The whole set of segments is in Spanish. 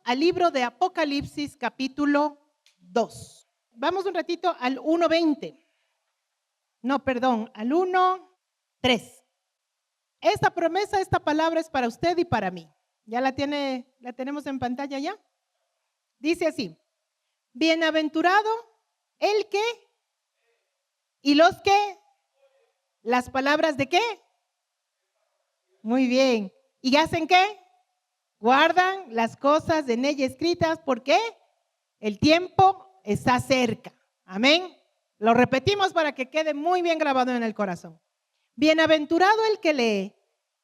al libro de Apocalipsis capítulo 2. Vamos un ratito al 1:20. No, perdón, al 1:3. Esta promesa, esta palabra es para usted y para mí. ¿Ya la tenemos en pantalla ya? Dice así: bienaventurado el que y los que, las palabras de qué. Muy bien. ¿Y hacen qué? Guardan las cosas en ella escritas, porque el tiempo está cerca. Amén. Lo repetimos para que quede muy bien grabado en el corazón. Bienaventurado el que lee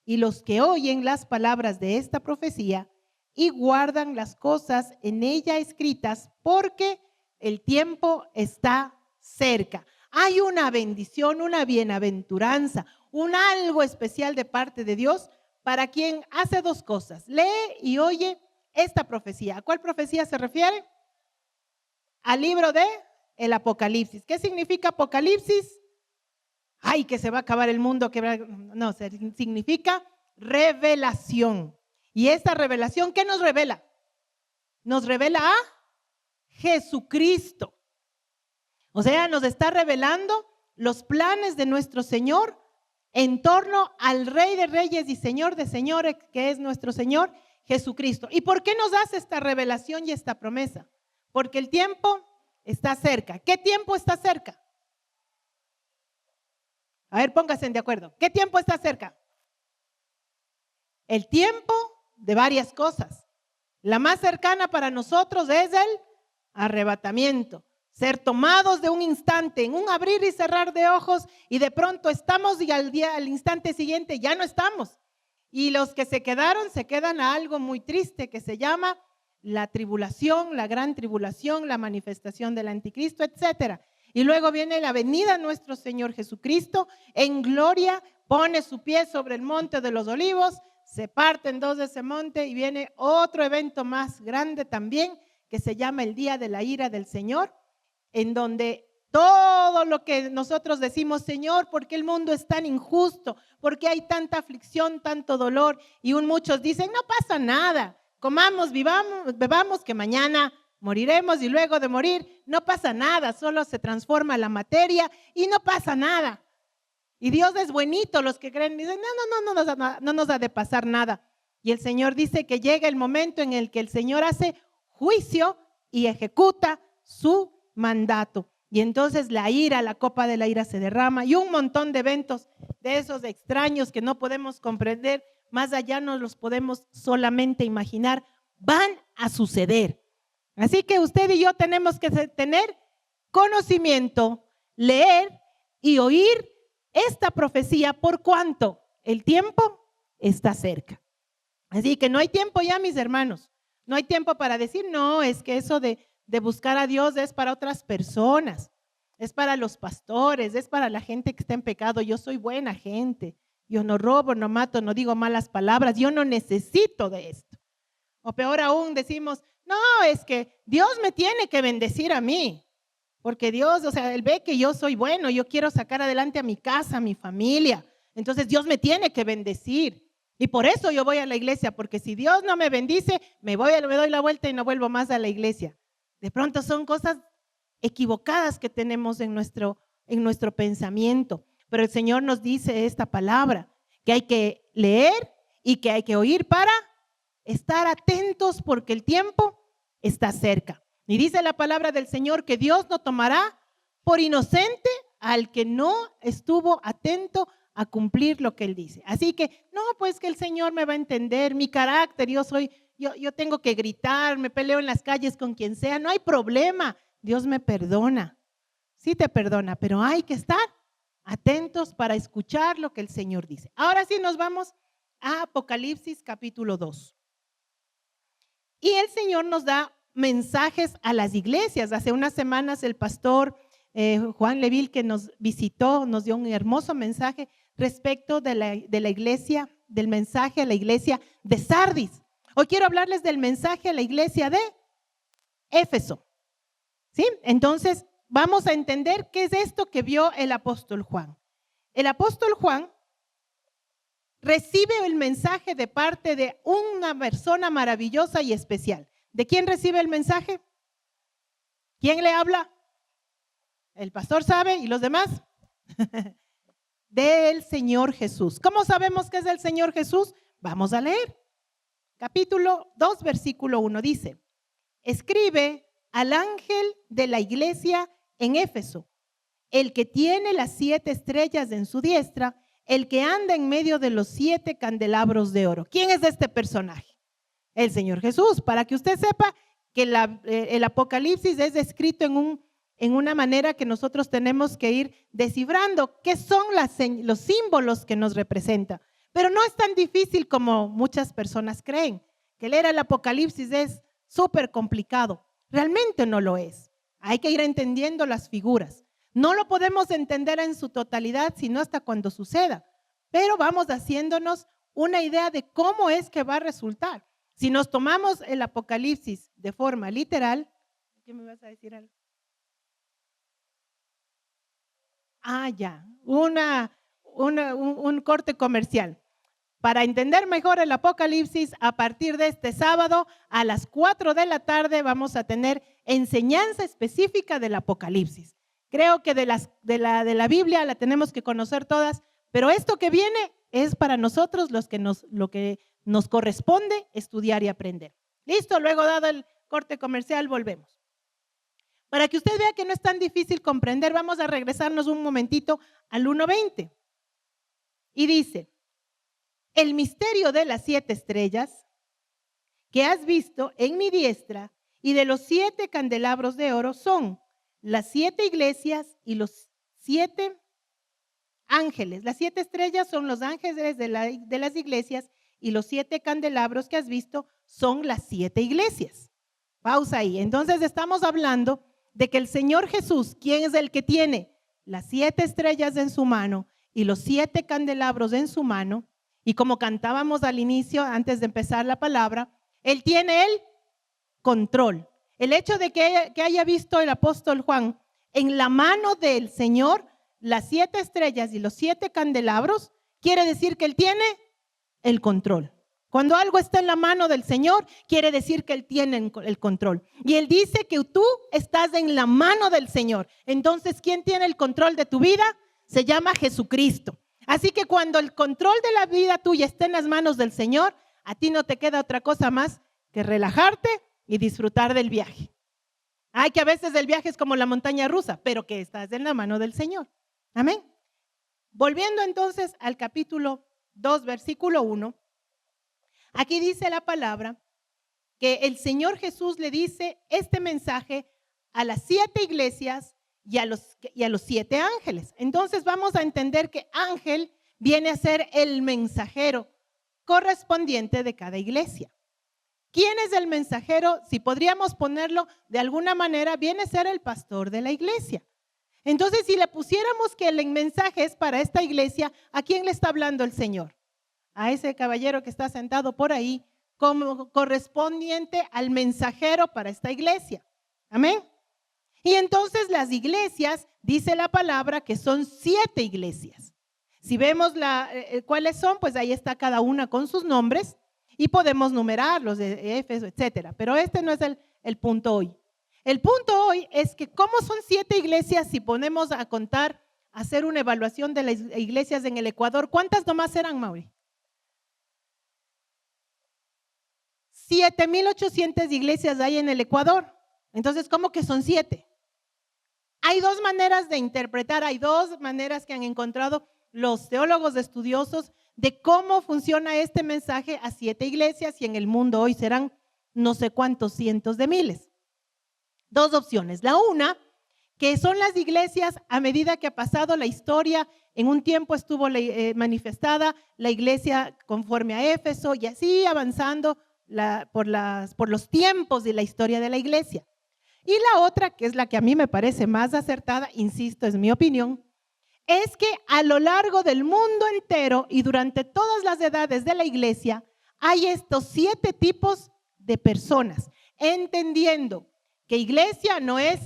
y los que oyen las palabras de esta profecía y guardan las cosas en ella escritas, porque el tiempo está cerca. Hay una bendición, una bienaventuranza, un algo especial de parte de Dios para quien hace dos cosas: lee y oye esta profecía. ¿A cuál profecía se refiere? Al libro de el Apocalipsis. ¿Qué significa Apocalipsis? Ay, que se va a acabar el mundo. No, significa revelación. Y esta revelación, ¿qué nos revela? Nos revela a Jesucristo. O sea, nos está revelando los planes de nuestro Señor en torno al Rey de Reyes y Señor de Señores, que es nuestro Señor Jesucristo. ¿Y por qué nos hace esta revelación y esta promesa? Porque el tiempo está cerca. ¿Qué tiempo está cerca? A ver, pónganse de acuerdo. ¿Qué tiempo está cerca? El tiempo de varias cosas. La más cercana para nosotros es el arrebatamiento. Ser tomados de un instante, en un abrir y cerrar de ojos, y de pronto estamos y al instante siguiente ya no estamos. Y los que se quedan a algo muy triste que se llama la tribulación, la gran tribulación, la manifestación del anticristo, etcétera. Y luego viene la venida de nuestro Señor Jesucristo en gloria, pone su pie sobre el monte de los olivos, se parte en dos de ese monte y viene otro evento más grande también que se llama el día de la ira del Señor, en donde todo lo que nosotros decimos: Señor, ¿por qué el mundo es tan injusto? ¿Por qué hay tanta aflicción, tanto dolor? Y muchos dicen: no pasa nada, comamos, vivamos, bebamos, que mañana moriremos, y luego de morir no pasa nada, solo se transforma la materia y no pasa nada. Y Dios es buenito. Los que creen dicen: no nos ha de pasar nada. Y el Señor dice que llega el momento en el que el Señor hace juicio y ejecuta su mandato. Y entonces la copa de la ira se derrama, y un montón de eventos de esos extraños que no podemos comprender, más allá no los podemos solamente imaginar, van a suceder. Así que usted y yo tenemos que tener conocimiento, leer y oír esta profecía, por cuanto el tiempo está cerca. Así que no hay tiempo ya, mis hermanos. No hay tiempo para decir: no, es que eso de buscar a Dios es para otras personas, es para los pastores, es para la gente que está en pecado. Yo soy buena gente, yo no robo, no mato, no digo malas palabras, yo no necesito de esto. O peor aún, decimos: no, es que Dios me tiene que bendecir a mí, porque Dios, o sea, Él ve que yo soy bueno, yo quiero sacar adelante a mi casa, a mi familia, entonces Dios me tiene que bendecir. Y por eso yo voy a la iglesia, porque si Dios no me bendice, me doy la vuelta y no vuelvo más a la iglesia. De pronto son cosas equivocadas que tenemos en nuestro pensamiento. Pero el Señor nos dice esta palabra, que hay que leer y que hay que oír para estar atentos, porque el tiempo está cerca. Y dice la palabra del Señor que Dios no tomará por inocente al que no estuvo atento a cumplir lo que Él dice. Así que no, pues que el Señor me va a entender, mi carácter, yo tengo que gritar, me peleo en las calles con quien sea, no hay problema, Dios me perdona. Sí te perdona, pero hay que estar atentos para escuchar lo que el Señor dice. Ahora sí nos vamos a Apocalipsis capítulo 2. Y el Señor nos da mensajes a las iglesias. Hace unas semanas el pastor Juan Leville, que nos visitó, nos dio un hermoso mensaje respecto de la iglesia, del mensaje a la iglesia de Sardis. Hoy quiero hablarles del mensaje a la iglesia de Éfeso. ¿Sí? Entonces vamos a entender qué es esto que vio el apóstol Juan. El apóstol Juan recibe el mensaje de parte de una persona maravillosa y especial. ¿De quién recibe el mensaje? ¿Quién le habla? El pastor sabe y los demás. Del Señor Jesús. ¿Cómo sabemos que es del Señor Jesús? Vamos a leer. Capítulo 2, versículo 1 dice: escribe al ángel de la iglesia en Éfeso, el que tiene las 7 estrellas en su diestra, el que anda en medio de los 7 candelabros de oro. ¿Quién es este personaje? El Señor Jesús. Para que usted sepa que el Apocalipsis es escrito en una manera que nosotros tenemos que ir descifrando qué son los símbolos que nos representan. Pero no es tan difícil como muchas personas creen, que leer el Apocalipsis es súper complicado. Realmente no lo es. Hay que ir entendiendo las figuras. No lo podemos entender en su totalidad, sino hasta cuando suceda. Pero vamos haciéndonos una idea de cómo es que va a resultar. Si nos tomamos el Apocalipsis de forma literal, ¿qué me vas a decir algo? Ya, un corte comercial. Para entender mejor el Apocalipsis, a partir de este sábado a las 4 de la tarde vamos a tener enseñanza específica del Apocalipsis. Creo que de la Biblia la tenemos que conocer todas, pero esto que viene es para nosotros lo que nos corresponde estudiar y aprender. Listo, luego dado el corte comercial volvemos. Para que usted vea que no es tan difícil comprender, vamos a regresarnos un momentito al 1:20. Y dice: el misterio de las 7 estrellas que has visto en mi diestra y de los 7 candelabros de oro son las 7 iglesias y los 7 ángeles. Las 7 estrellas son los ángeles de las iglesias y los 7 candelabros que has visto son las 7 iglesias. Pausa ahí. Entonces estamos hablando de que el Señor Jesús, quien es el que tiene las 7 estrellas en su mano y los 7 candelabros en su mano, y como cantábamos al inicio, antes de empezar la palabra, Él tiene el control. El hecho de que haya visto el apóstol Juan en la mano del Señor las 7 estrellas y los 7 candelabros, quiere decir que Él tiene el control. Cuando algo está en la mano del Señor, quiere decir que Él tiene el control. Y Él dice que tú estás en la mano del Señor. Entonces, ¿quién tiene el control de tu vida? Se llama Jesucristo. Así que cuando el control de la vida tuya está en las manos del Señor, a ti no te queda otra cosa más que relajarte y disfrutar del viaje. Ay, que a veces el viaje es como la montaña rusa, pero que estás en la mano del Señor. Amén. Volviendo entonces al capítulo 2, versículo 1. Aquí dice la palabra que el Señor Jesús le dice este mensaje a las 7 iglesias y a los 7 ángeles. Entonces vamos a entender que ángel viene a ser el mensajero correspondiente de cada iglesia. ¿Quién es el mensajero? Si podríamos ponerlo de alguna manera, viene a ser el pastor de la iglesia. Entonces, si le pusiéramos que el mensaje es para esta iglesia, ¿a quién le está hablando el Señor? A ese caballero que está sentado por ahí, como correspondiente al mensajero para esta iglesia. Amén. Y entonces las iglesias, dice la palabra, que son 7 iglesias. Si vemos cuáles son, pues ahí está cada una con sus nombres y podemos numerarlos de Éfeso, etcétera. Pero este no es el punto hoy. El punto hoy es que como son 7 iglesias, si ponemos a contar, hacer una evaluación de las iglesias en el Ecuador, ¿cuántas nomás eran, Mauri? 7,800 iglesias hay en el Ecuador. Entonces, ¿cómo que son 7? Hay 2 maneras de interpretar, hay 2 maneras que han encontrado los teólogos estudiosos de cómo funciona este mensaje a 7 iglesias y en el mundo hoy serán no sé cuántos cientos de miles. 2 opciones. La una, que son las iglesias a medida que ha pasado la historia, en un tiempo estuvo manifestada la iglesia conforme a Éfeso y así avanzando por los tiempos de la historia de la iglesia. Y la otra, que es la que a mí me parece más acertada, insisto, es mi opinión, es que a lo largo del mundo entero y durante todas las edades de la iglesia hay estos 7 tipos de personas, entendiendo que iglesia no es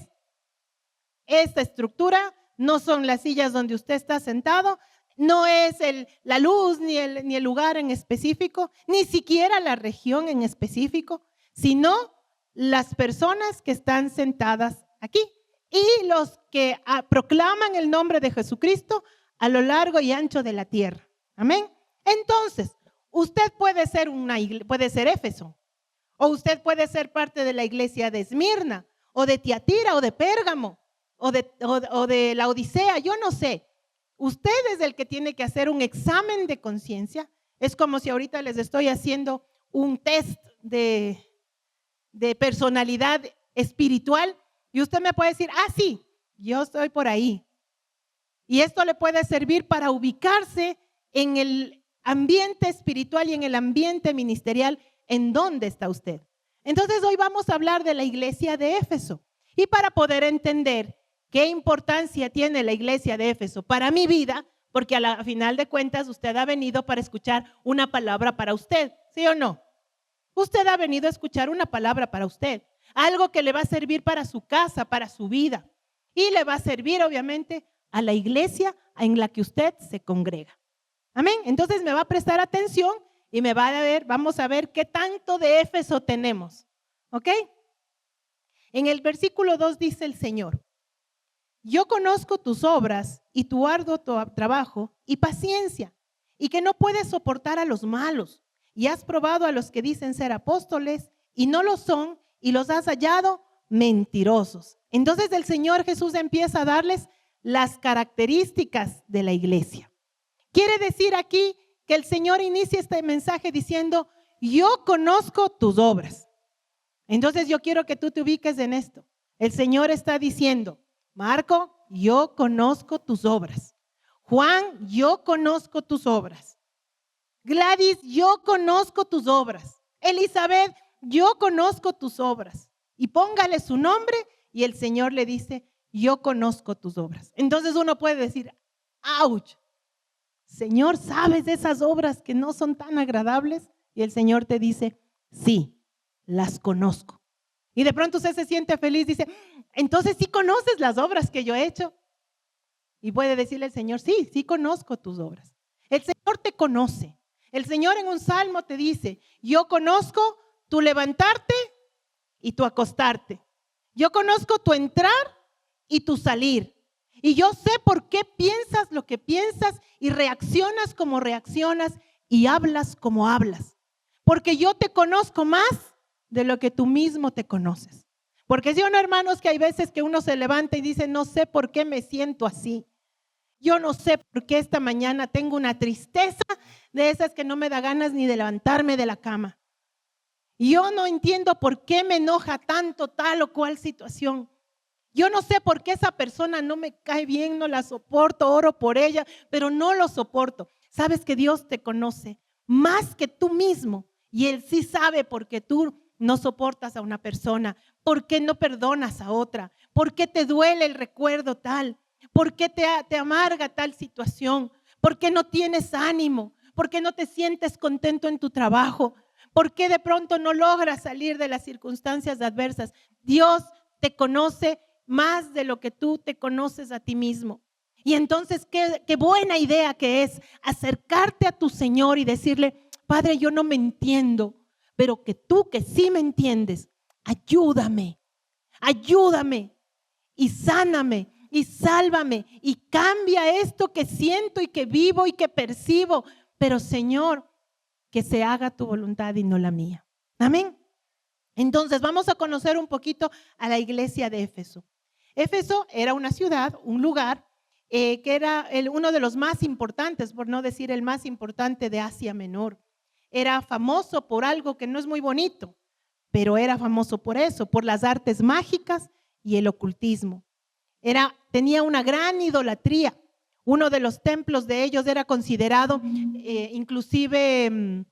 esta estructura, no son las sillas donde usted está sentado, no es la luz ni el lugar en específico, ni siquiera la región en específico, sino las personas que están sentadas aquí y los que proclaman el nombre de Jesucristo a lo largo y ancho de la tierra. Amén. Entonces, usted puede ser Éfeso, o usted puede ser parte de la iglesia de Esmirna, o de Tiatira, o de Pérgamo, o de la Odisea, yo no sé. Usted es el que tiene que hacer un examen de conciencia. Es como si ahorita les estoy haciendo un test de personalidad espiritual y usted me puede decir, sí, yo estoy por ahí. Y esto le puede servir para ubicarse en el ambiente espiritual y en el ambiente ministerial en donde está usted. Entonces hoy vamos a hablar de la iglesia de Éfeso. Y para poder entender qué importancia tiene la iglesia de Éfeso para mi vida, porque a final de cuentas usted ha venido para escuchar una palabra para usted, ¿sí o no? Usted ha venido a escuchar una palabra para usted, algo que le va a servir para su casa, para su vida, y le va a servir obviamente a la iglesia en la que usted se congrega. Amén. Entonces me va a prestar atención y vamos a ver qué tanto de Éfeso tenemos. ¿Ok? En el versículo 2 dice el Señor: yo conozco tus obras y tu arduo trabajo y paciencia, y que no puedes soportar a los malos, y has probado a los que dicen ser apóstoles y no lo son, y los has hallado mentirosos. Entonces el Señor Jesús empieza a darles las características de la iglesia. Quiere decir aquí que el Señor inicia este mensaje diciendo: yo conozco tus obras. Entonces yo quiero que tú te ubiques en esto. El Señor está diciendo: Marco, yo conozco tus obras. Juan, yo conozco tus obras. Gladys, yo conozco tus obras. Elizabeth, yo conozco tus obras. Y póngale su nombre y el Señor le dice: yo conozco tus obras. Entonces uno puede decir: ¡ouch! Señor, ¿sabes de esas obras que no son tan agradables? Y el Señor te dice: sí, las conozco. Y de pronto usted se siente feliz, dice: entonces sí conoces las obras que yo he hecho. Y puede decirle el Señor: sí, sí conozco tus obras. El Señor te conoce. El Señor en un salmo te dice: yo conozco tu levantarte y tu acostarte. Yo conozco tu entrar y tu salir. Y yo sé por qué piensas lo que piensas y reaccionas como reaccionas y hablas como hablas. Porque yo te conozco más de lo que tú mismo te conoces. Porque sí o no, hermanos, que hay veces que uno se levanta y dice: no sé por qué me siento así. Yo no sé por qué esta mañana tengo una tristeza de esas que no me da ganas ni de levantarme de la cama. Yo no entiendo por qué me enoja tanto tal o cual situación. Yo no sé por qué esa persona no me cae bien, no la soporto, oro por ella, pero no lo soporto. Sabes que Dios te conoce más que tú mismo y Él sí sabe por qué tú no soportas a una persona, por qué no perdonas a otra, por qué te duele el recuerdo tal, por qué te amarga tal situación, por qué no tienes ánimo, por qué no te sientes contento en tu trabajo, por qué de pronto no logras salir de las circunstancias adversas. Dios te conoce más de lo que tú te conoces a ti mismo. Y entonces qué buena idea que es acercarte a tu Señor y decirle: Padre, yo no me entiendo, pero que tú que sí me entiendes, ayúdame y sáname y sálvame y cambia esto que siento y que vivo y que percibo, pero Señor, que se haga tu voluntad y no la mía. Amén. Entonces vamos a conocer un poquito a la iglesia de Éfeso. Éfeso era una ciudad, un lugar que era uno de los más importantes, por no decir el más importante de Asia Menor. Era famoso por algo que no es muy bonito, pero era famoso por eso, por las artes mágicas y el ocultismo. Tenía una gran idolatría. Uno de los templos de ellos era considerado inclusive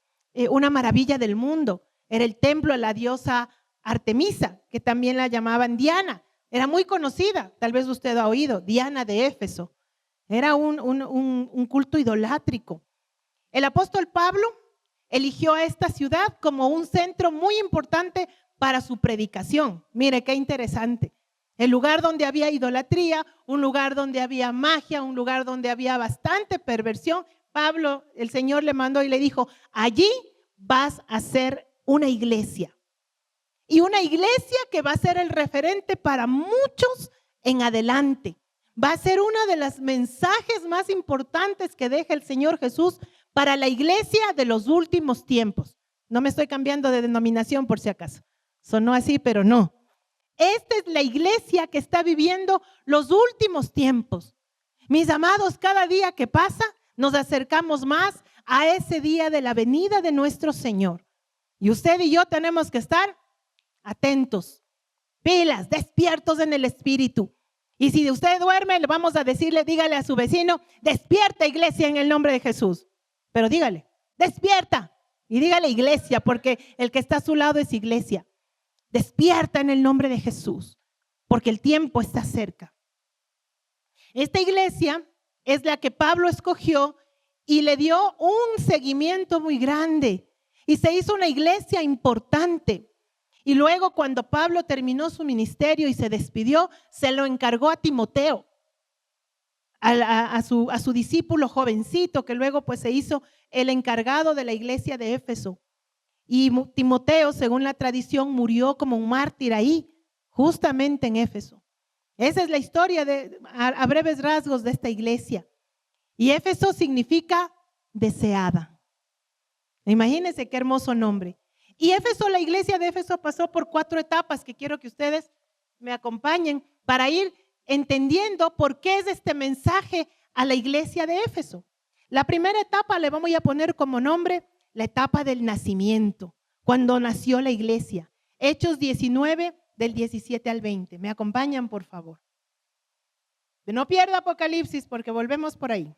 una maravilla del mundo. Era el templo de la diosa Artemisa, que también la llamaban Diana. Era muy conocida, tal vez usted ha oído, Diana de Éfeso. Era un culto idolátrico. El apóstol Pablo eligió a esta ciudad como un centro muy importante para su predicación. Mire qué interesante. El lugar donde había idolatría, un lugar donde había magia, un lugar donde había bastante perversión. Pablo, el Señor le mandó y le dijo: allí vas a hacer una iglesia. y una iglesia que va a ser el referente para muchos en adelante. Va a ser uno de los mensajes más importantes que deja el Señor Jesús para la iglesia de los últimos tiempos. No me estoy cambiando de denominación por si acaso. Sonó así, pero no. Esta es la iglesia que está viviendo los últimos tiempos. Mis amados, cada día que pasa nos acercamos más a ese día de la venida de nuestro Señor. Y usted y yo tenemos que estar atentos, pilas, despiertos en el espíritu. Y si usted duerme, le vamos a decirle, dígale a su vecino, despierta iglesia en el nombre de Jesús. Pero dígale, despierta. Y dígale iglesia, porque el que está a su lado es iglesia. Despierta en el nombre de Jesús, porque el tiempo está cerca. Esta iglesia es la que Pablo escogió y le dio un seguimiento muy grande. Y se hizo una iglesia importante. Y luego cuando Pablo terminó su ministerio y se despidió, se lo encargó a Timoteo, a su discípulo jovencito, que luego pues se hizo el encargado de la iglesia de Éfeso. Y Timoteo, según la tradición, murió como un mártir ahí, justamente en Éfeso. Esa es la historia a breves rasgos de esta iglesia. Y Éfeso significa deseada. Imagínense qué hermoso nombre. Y Éfeso, la iglesia de Éfeso pasó por 4 etapas que quiero que ustedes me acompañen para ir entendiendo por qué es este mensaje a la iglesia de Éfeso. La primera etapa le vamos a poner como nombre la etapa del nacimiento, cuando nació la iglesia. Hechos 19, del 17 al 20. ¿Me acompañan, por favor? No pierda Apocalipsis porque volvemos por ahí.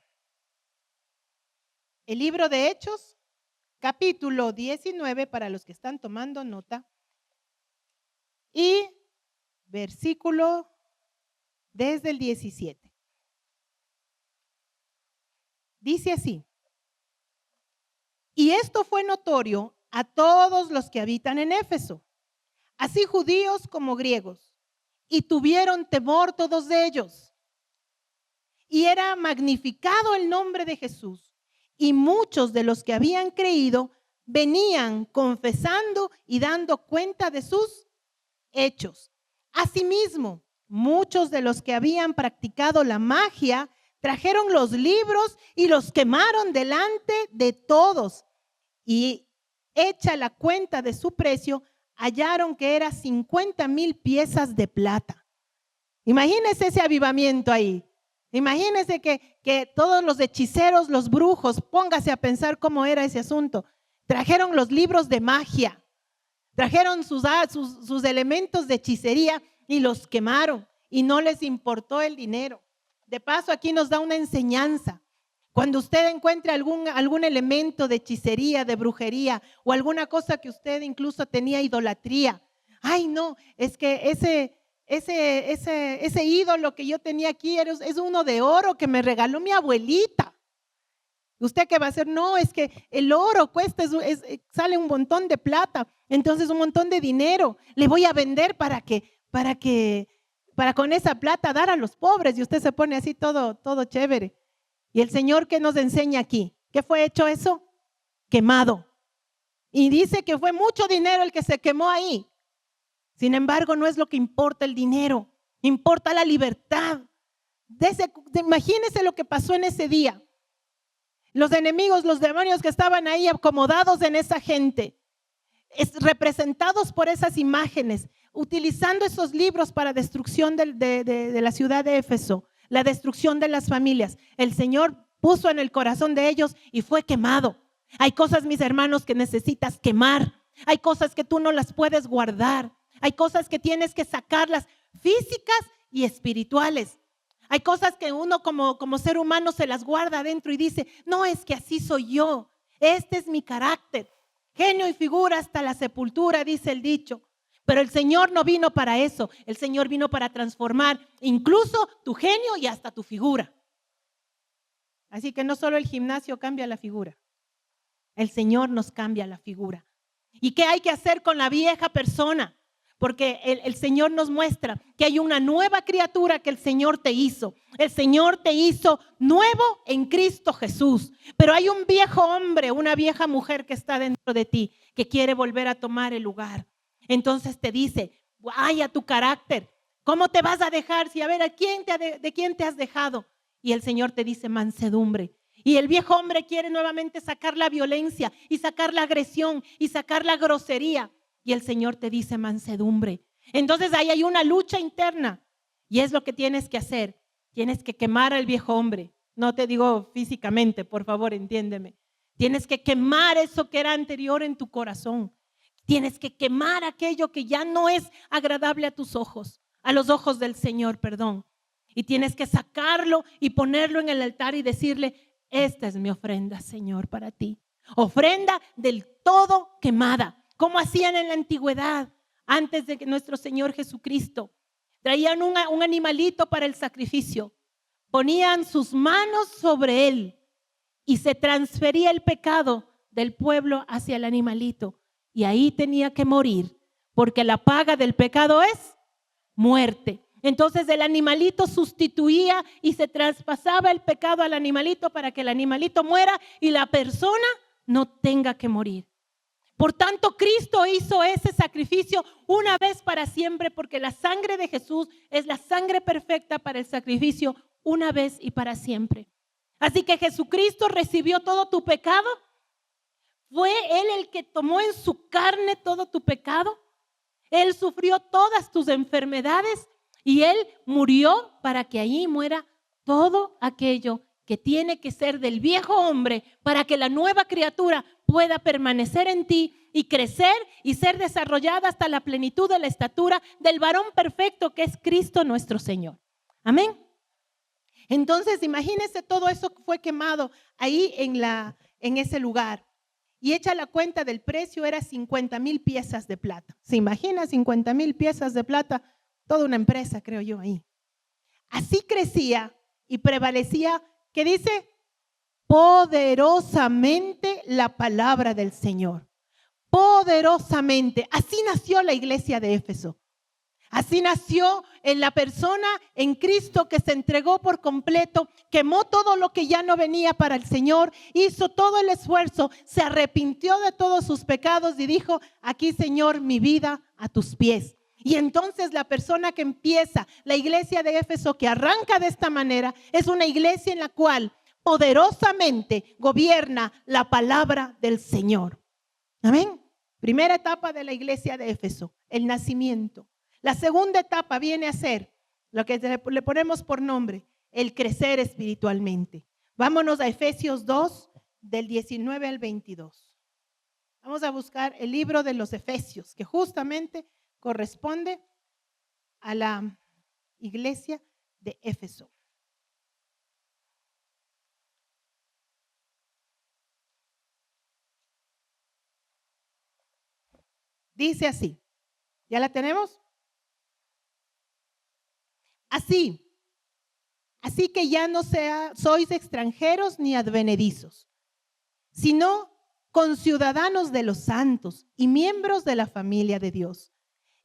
El libro de Hechos, capítulo 19, para los que están tomando nota, y versículo desde el 17. Dice así: y esto fue notorio a todos los que habitan en Éfeso, así judíos como griegos, y tuvieron temor todos ellos. Y era magnificado el nombre de Jesús. Y muchos de los que habían creído venían confesando y dando cuenta de sus hechos. Asimismo, muchos de los que habían practicado la magia trajeron los libros y los quemaron delante de todos. Y hecha la cuenta de su precio, hallaron que era 50,000 piezas de plata. Imagínense ese avivamiento ahí. Imagínense que todos los hechiceros, los brujos, póngase a pensar cómo era ese asunto. Trajeron los libros de magia, trajeron sus elementos de hechicería y los quemaron y no les importó el dinero. De paso, aquí nos da una enseñanza. Cuando usted encuentre algún elemento de hechicería, de brujería o alguna cosa que usted incluso tenía idolatría, ay no, es que ese ídolo que yo tenía aquí es uno de oro que me regaló mi abuelita. ¿Usted qué va a hacer? No, es que el oro cuesta, sale un montón de plata, entonces un montón de dinero. Le voy a vender para con esa plata dar a los pobres. Y usted se pone así todo chévere. Y el Señor, ¿qué nos enseña aquí? ¿Qué fue hecho eso? Quemado. Y dice que fue mucho dinero el que se quemó ahí. Sin embargo, no es lo que importa el dinero, importa la libertad. Imagínense lo que pasó en ese día. Los enemigos, los demonios que estaban ahí acomodados en esa gente, representados por esas imágenes, utilizando esos libros para destrucción de la ciudad de Éfeso, la destrucción de las familias. El Señor puso en el corazón de ellos y fue quemado. Hay cosas, mis hermanos, que necesitas quemar. Hay cosas que tú no las puedes guardar. Hay cosas que tienes que sacarlas, físicas y espirituales. Hay cosas que uno como ser humano se las guarda adentro y dice, no, es que así soy yo. Este es mi carácter. Genio y figura hasta la sepultura, dice el dicho. Pero el Señor no vino para eso. El Señor vino para transformar incluso tu genio y hasta tu figura. Así que no solo el gimnasio cambia la figura. El Señor nos cambia la figura. ¿Y qué hay que hacer con la vieja persona? Porque el Señor nos muestra que hay una nueva criatura que el Señor te hizo. El Señor te hizo nuevo en Cristo Jesús. Pero hay un viejo hombre, una vieja mujer que está dentro de ti, que quiere volver a tomar el lugar. Entonces te dice, vaya tu carácter, ¿cómo te vas a dejar? Si a ver, ¿de quién te has dejado? Y el Señor te dice mansedumbre. Y el viejo hombre quiere nuevamente sacar la violencia y sacar la agresión y sacar la grosería. Y el Señor te dice mansedumbre. Entonces ahí hay una lucha interna y es lo que tienes que hacer. Tienes que quemar al viejo hombre. No te digo físicamente, por favor, entiéndeme. Tienes que quemar eso que era anterior en tu corazón. Tienes que quemar aquello que ya no es agradable a tus ojos, a los ojos del Señor, perdón. Y tienes que sacarlo y ponerlo en el altar y decirle, esta es mi ofrenda, Señor, para ti. Ofrenda del todo quemada, como hacían en la antigüedad, antes de que nuestro Señor Jesucristo. Traían un animalito para el sacrificio, ponían sus manos sobre él y se transfería el pecado del pueblo hacia el animalito. Y ahí tenía que morir, porque la paga del pecado es muerte. Entonces el animalito sustituía y se traspasaba el pecado al animalito para que el animalito muera y la persona no tenga que morir. Por tanto, Cristo hizo ese sacrificio una vez para siempre, porque la sangre de Jesús es la sangre perfecta para el sacrificio una vez y para siempre. Así que Jesucristo recibió todo tu pecado. Fue Él el que tomó en su carne todo tu pecado. Él sufrió todas tus enfermedades y Él murió para que allí muera todo aquello que tiene que ser del viejo hombre para que la nueva criatura pueda permanecer en ti y crecer y ser desarrollada hasta la plenitud de la estatura del varón perfecto que es Cristo nuestro Señor. Amén. Entonces, imagínense, todo eso fue quemado ahí en ese lugar. Y hecha la cuenta del precio, era 50,000 piezas de plata. ¿Se imagina 50,000 piezas de plata? Toda una empresa, creo yo, ahí. Así crecía y prevalecía, que dice, poderosamente la palabra del Señor. Poderosamente. Así nació la iglesia de Éfeso. Así nació en la persona, en Cristo, que se entregó por completo, quemó todo lo que ya no venía para el Señor, hizo todo el esfuerzo, se arrepintió de todos sus pecados y dijo, aquí, Señor, mi vida a tus pies. Y entonces la persona que empieza, la iglesia de Éfeso, que arranca de esta manera, es una iglesia en la cual poderosamente gobierna la palabra del Señor. Amén. Primera etapa de la iglesia de Éfeso, el nacimiento. La segunda etapa viene a ser lo que le ponemos por nombre, el crecer espiritualmente. Vámonos a Efesios 2, del 19 al 22. Vamos a buscar el libro de los Efesios, que justamente corresponde a la iglesia de Éfeso. Dice así, ¿ya la tenemos? Así que ya no sois extranjeros ni advenedizos, sino conciudadanos de los santos y miembros de la familia de Dios,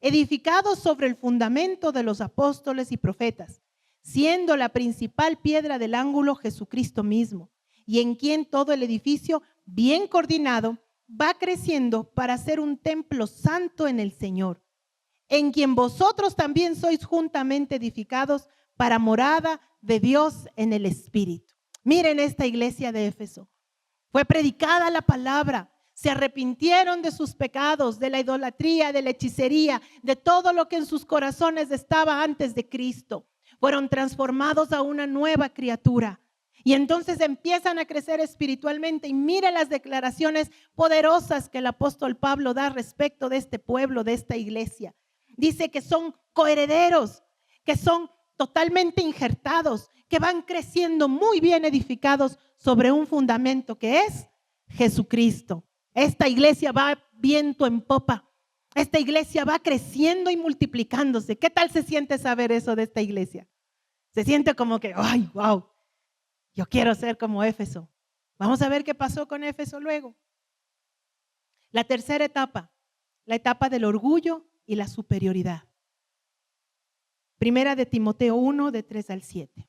edificados sobre el fundamento de los apóstoles y profetas, siendo la principal piedra del ángulo Jesucristo mismo, y en quien todo el edificio, bien coordinado, va creciendo para ser un templo santo en el Señor, en quien vosotros también sois juntamente edificados para morada de Dios en el Espíritu. Miren esta iglesia de Éfeso. Fue predicada la palabra, se arrepintieron de sus pecados, de la idolatría, de la hechicería, de todo lo que en sus corazones estaba antes de Cristo. Fueron transformados a una nueva criatura. Y entonces empiezan a crecer espiritualmente. Y mire las declaraciones poderosas que el apóstol Pablo da respecto de este pueblo, de esta iglesia. Dice que son coherederos, que son totalmente injertados, que van creciendo muy bien edificados sobre un fundamento que es Jesucristo. Esta iglesia va viento en popa. Esta iglesia va creciendo y multiplicándose. ¿Qué tal se siente saber eso de esta iglesia? Se siente como que, ay, wow, yo quiero ser como Éfeso. Vamos a ver qué pasó con Éfeso luego. La tercera etapa, la etapa del orgullo y la superioridad. Primera de Timoteo 1, de 3 al 7.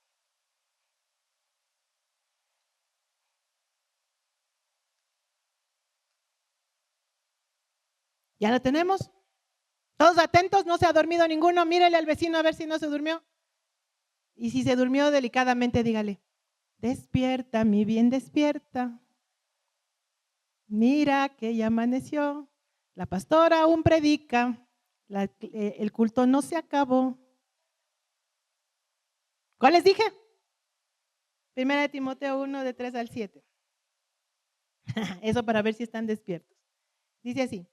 ¿Ya la tenemos? Todos atentos, no se ha dormido ninguno. Mírele al vecino a ver si no se durmió. Y si se durmió, delicadamente dígale: despierta, mi bien, despierta. Mira que ya amaneció. La pastora aún predica. El culto no se acabó. ¿Cuál les dije? 1 Timoteo 1, de 3 al 7. Eso para ver si están despiertos. Dice así: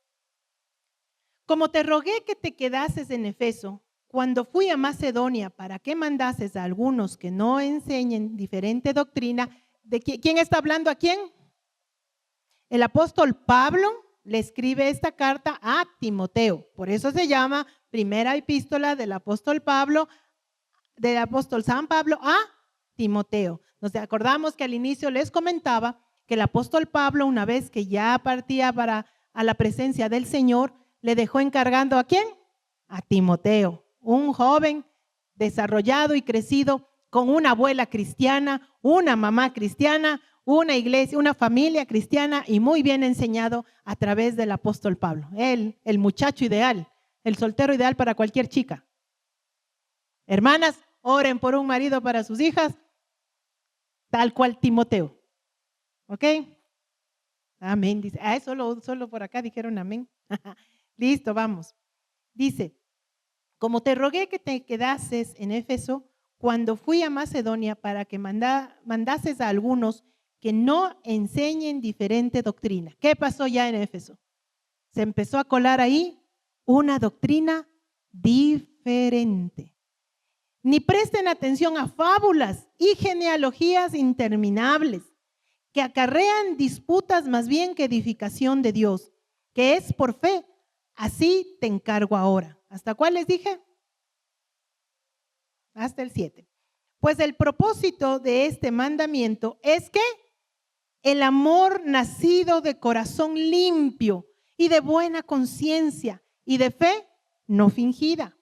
como te rogué que te quedases en Efeso, cuando fui a Macedonia para que mandases a algunos que no enseñen diferente doctrina. ¿De quién está hablando a quién? El apóstol Pablo le escribe esta carta a Timoteo. Por eso se llama primera epístola del apóstol Pablo, del apóstol San Pablo a Timoteo. Nos acordamos que al inicio les comentaba que el apóstol Pablo, una vez que ya partía a la presencia del Señor, le dejó encargando ¿a quién? A Timoteo, un joven desarrollado y crecido con una abuela cristiana, una mamá cristiana, una iglesia, una familia cristiana y muy bien enseñado a través del apóstol Pablo. Él, el muchacho ideal, el soltero ideal para cualquier chica. Hermanas, oren por un marido para sus hijas, tal cual Timoteo. ¿Ok? Amén. Dice, solo por acá dijeron amén. Listo, vamos. Dice: como te rogué que te quedases en Éfeso, cuando fui a Macedonia para que mandases a algunos que no enseñen diferente doctrina. ¿Qué pasó ya en Éfeso? Se empezó a colar ahí una doctrina diferente. Ni presten atención a fábulas y genealogías interminables que acarrean disputas más bien que edificación de Dios, que es por fe. Así te encargo ahora. ¿Hasta cuál les dije? Hasta el 7. Pues el propósito de este mandamiento es que el amor nacido de corazón limpio y de buena conciencia y de fe no fingida,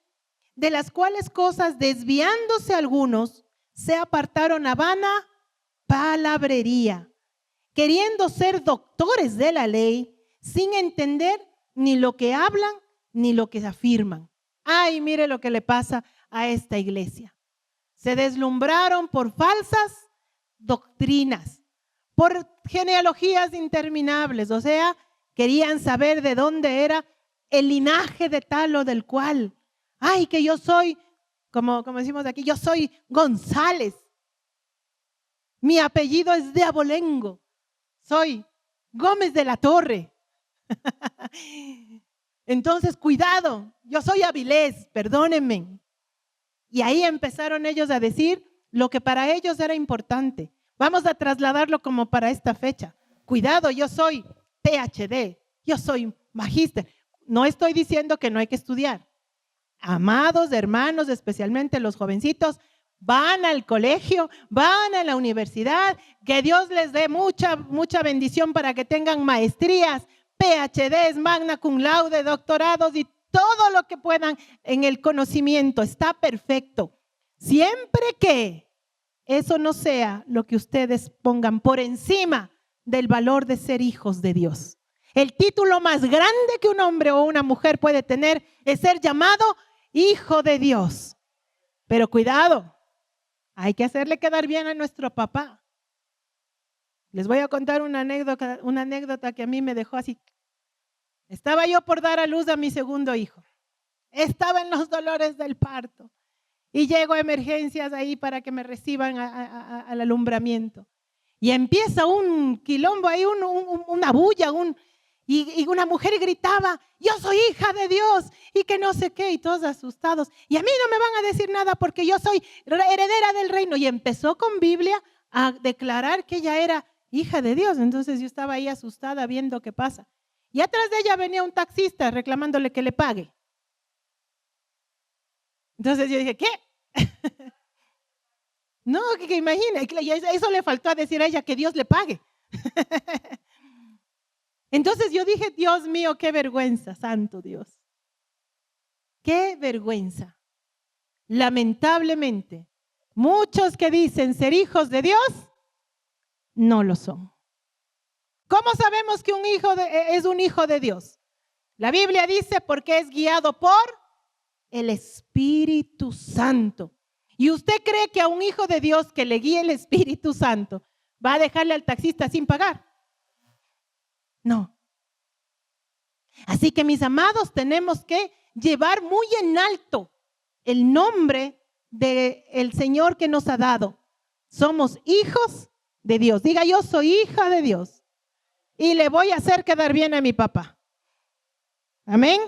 de las cuales cosas desviándose algunos se apartaron a vana palabrería, queriendo ser doctores de la ley sin entender ni lo que hablan ni lo que afirman. Ay, mire lo que le pasa a esta iglesia. Se deslumbraron por falsas doctrinas, por genealogías interminables, o sea, querían saber de dónde era el linaje de tal o del cual. Ay, que yo soy, como decimos aquí, yo soy González. Mi apellido es de Abolengo. Soy Gómez de la Torre. Entonces, cuidado, yo soy Avilés, perdónenme. Y ahí empezaron ellos a decir lo que para ellos era importante. Vamos a trasladarlo como para esta fecha. Cuidado, yo soy PhD, yo soy magíster. No estoy diciendo que no hay que estudiar. Amados hermanos, especialmente los jovencitos, van al colegio, van a la universidad, que Dios les dé mucha bendición para que tengan maestrías, PhDs, magna cum laude, doctorados y todo lo que puedan en el conocimiento. Está perfecto. Siempre que eso no sea lo que ustedes pongan por encima del valor de ser hijos de Dios. El título más grande que un hombre o una mujer puede tener es ser llamado hijo de Dios. Pero cuidado, hay que hacerle quedar bien a nuestro papá. Les voy a contar una anécdota que a mí me dejó así. Estaba yo por dar a luz a mi segundo hijo. Estaba en los dolores del parto. Y llego a emergencias ahí para que me reciban al alumbramiento. Y empieza un quilombo ahí, una bulla, y una mujer gritaba: yo soy hija de Dios, y que no sé qué, y todos asustados. Y a mí no me van a decir nada porque yo soy heredera del reino. Y empezó con Biblia a declarar que ella era hija de Dios. Entonces yo estaba ahí asustada viendo qué pasa. Y atrás de ella venía un taxista reclamándole que le pague. Entonces yo dije, ¿qué? No, que imagina, eso le faltó a decir a ella, que Dios le pague. Entonces yo dije, Dios mío, qué vergüenza, santo Dios. Qué vergüenza. Lamentablemente, muchos que dicen ser hijos de Dios, no lo son. ¿Cómo sabemos que un hijo es un hijo de Dios? La Biblia dice porque es guiado por el Espíritu Santo. ¿Y usted cree que a un hijo de Dios que le guíe el Espíritu Santo va a dejarle al taxista sin pagar? No. Así que, mis amados, tenemos que llevar muy en alto el nombre del Señor que nos ha dado. Somos hijos de Dios. Diga, yo soy hija de Dios y le voy a hacer quedar bien a mi papá. Amén.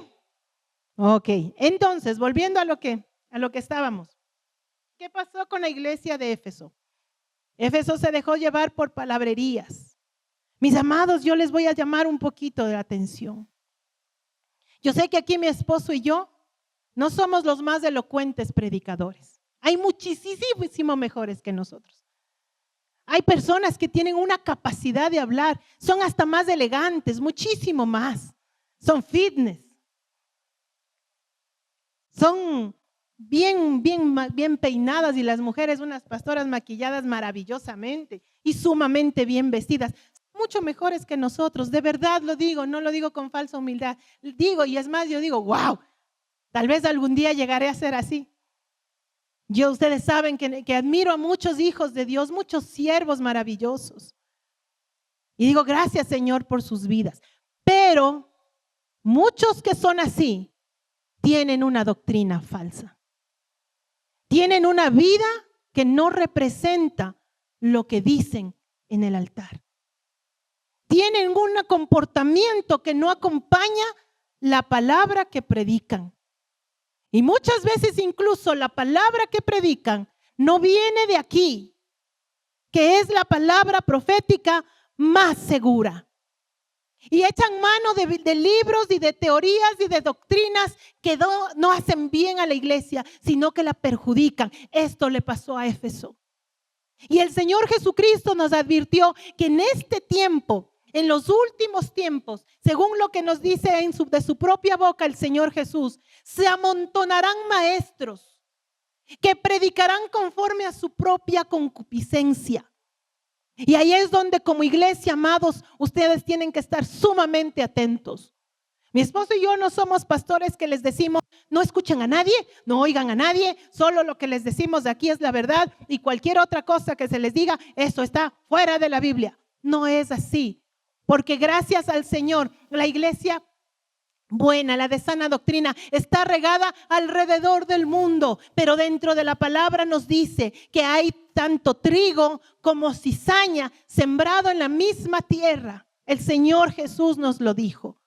Ok, entonces, volviendo a lo que estábamos. ¿Qué pasó con la iglesia de Éfeso? Éfeso se dejó llevar por palabrerías. Mis amados, yo les voy a llamar un poquito de atención. Yo sé que aquí mi esposo y yo no somos los más elocuentes predicadores. Hay muchísimo mejores que nosotros. Hay personas que tienen una capacidad de hablar, son hasta más elegantes, muchísimo más. Son fitness. Son bien peinadas y las mujeres unas pastoras maquilladas maravillosamente y sumamente bien vestidas. Mucho mejores que nosotros, de verdad lo digo, no lo digo con falsa humildad. Digo, y es más, yo digo, wow, tal vez algún día llegaré a ser así. Ustedes saben que admiro a muchos hijos de Dios, muchos siervos maravillosos. Y digo, gracias Señor por sus vidas. Pero muchos que son así, tienen una doctrina falsa. Tienen una vida que no representa lo que dicen en el altar. Tienen un comportamiento que no acompaña la palabra que predican. Y muchas veces incluso la palabra que predican no viene de aquí, que es la palabra profética más segura. Y echan mano de libros y de teorías y de doctrinas que no hacen bien a la iglesia, sino que la perjudican. Esto le pasó a Éfeso. Y el Señor Jesucristo nos advirtió que en este tiempo, en los últimos tiempos, según lo que nos dice de su propia boca el Señor Jesús, se amontonarán maestros que predicarán conforme a su propia concupiscencia. Y ahí es donde como iglesia, amados, ustedes tienen que estar sumamente atentos. Mi esposo y yo no somos pastores que les decimos, no escuchen a nadie, no oigan a nadie, solo lo que les decimos de aquí es la verdad y cualquier otra cosa que se les diga, eso está fuera de la Biblia. No es así, porque gracias al Señor, la iglesia buena, la de sana doctrina, está regada alrededor del mundo, pero dentro de la palabra nos dice que hay tanto trigo como cizaña sembrado en la misma tierra. El Señor Jesús nos lo dijo.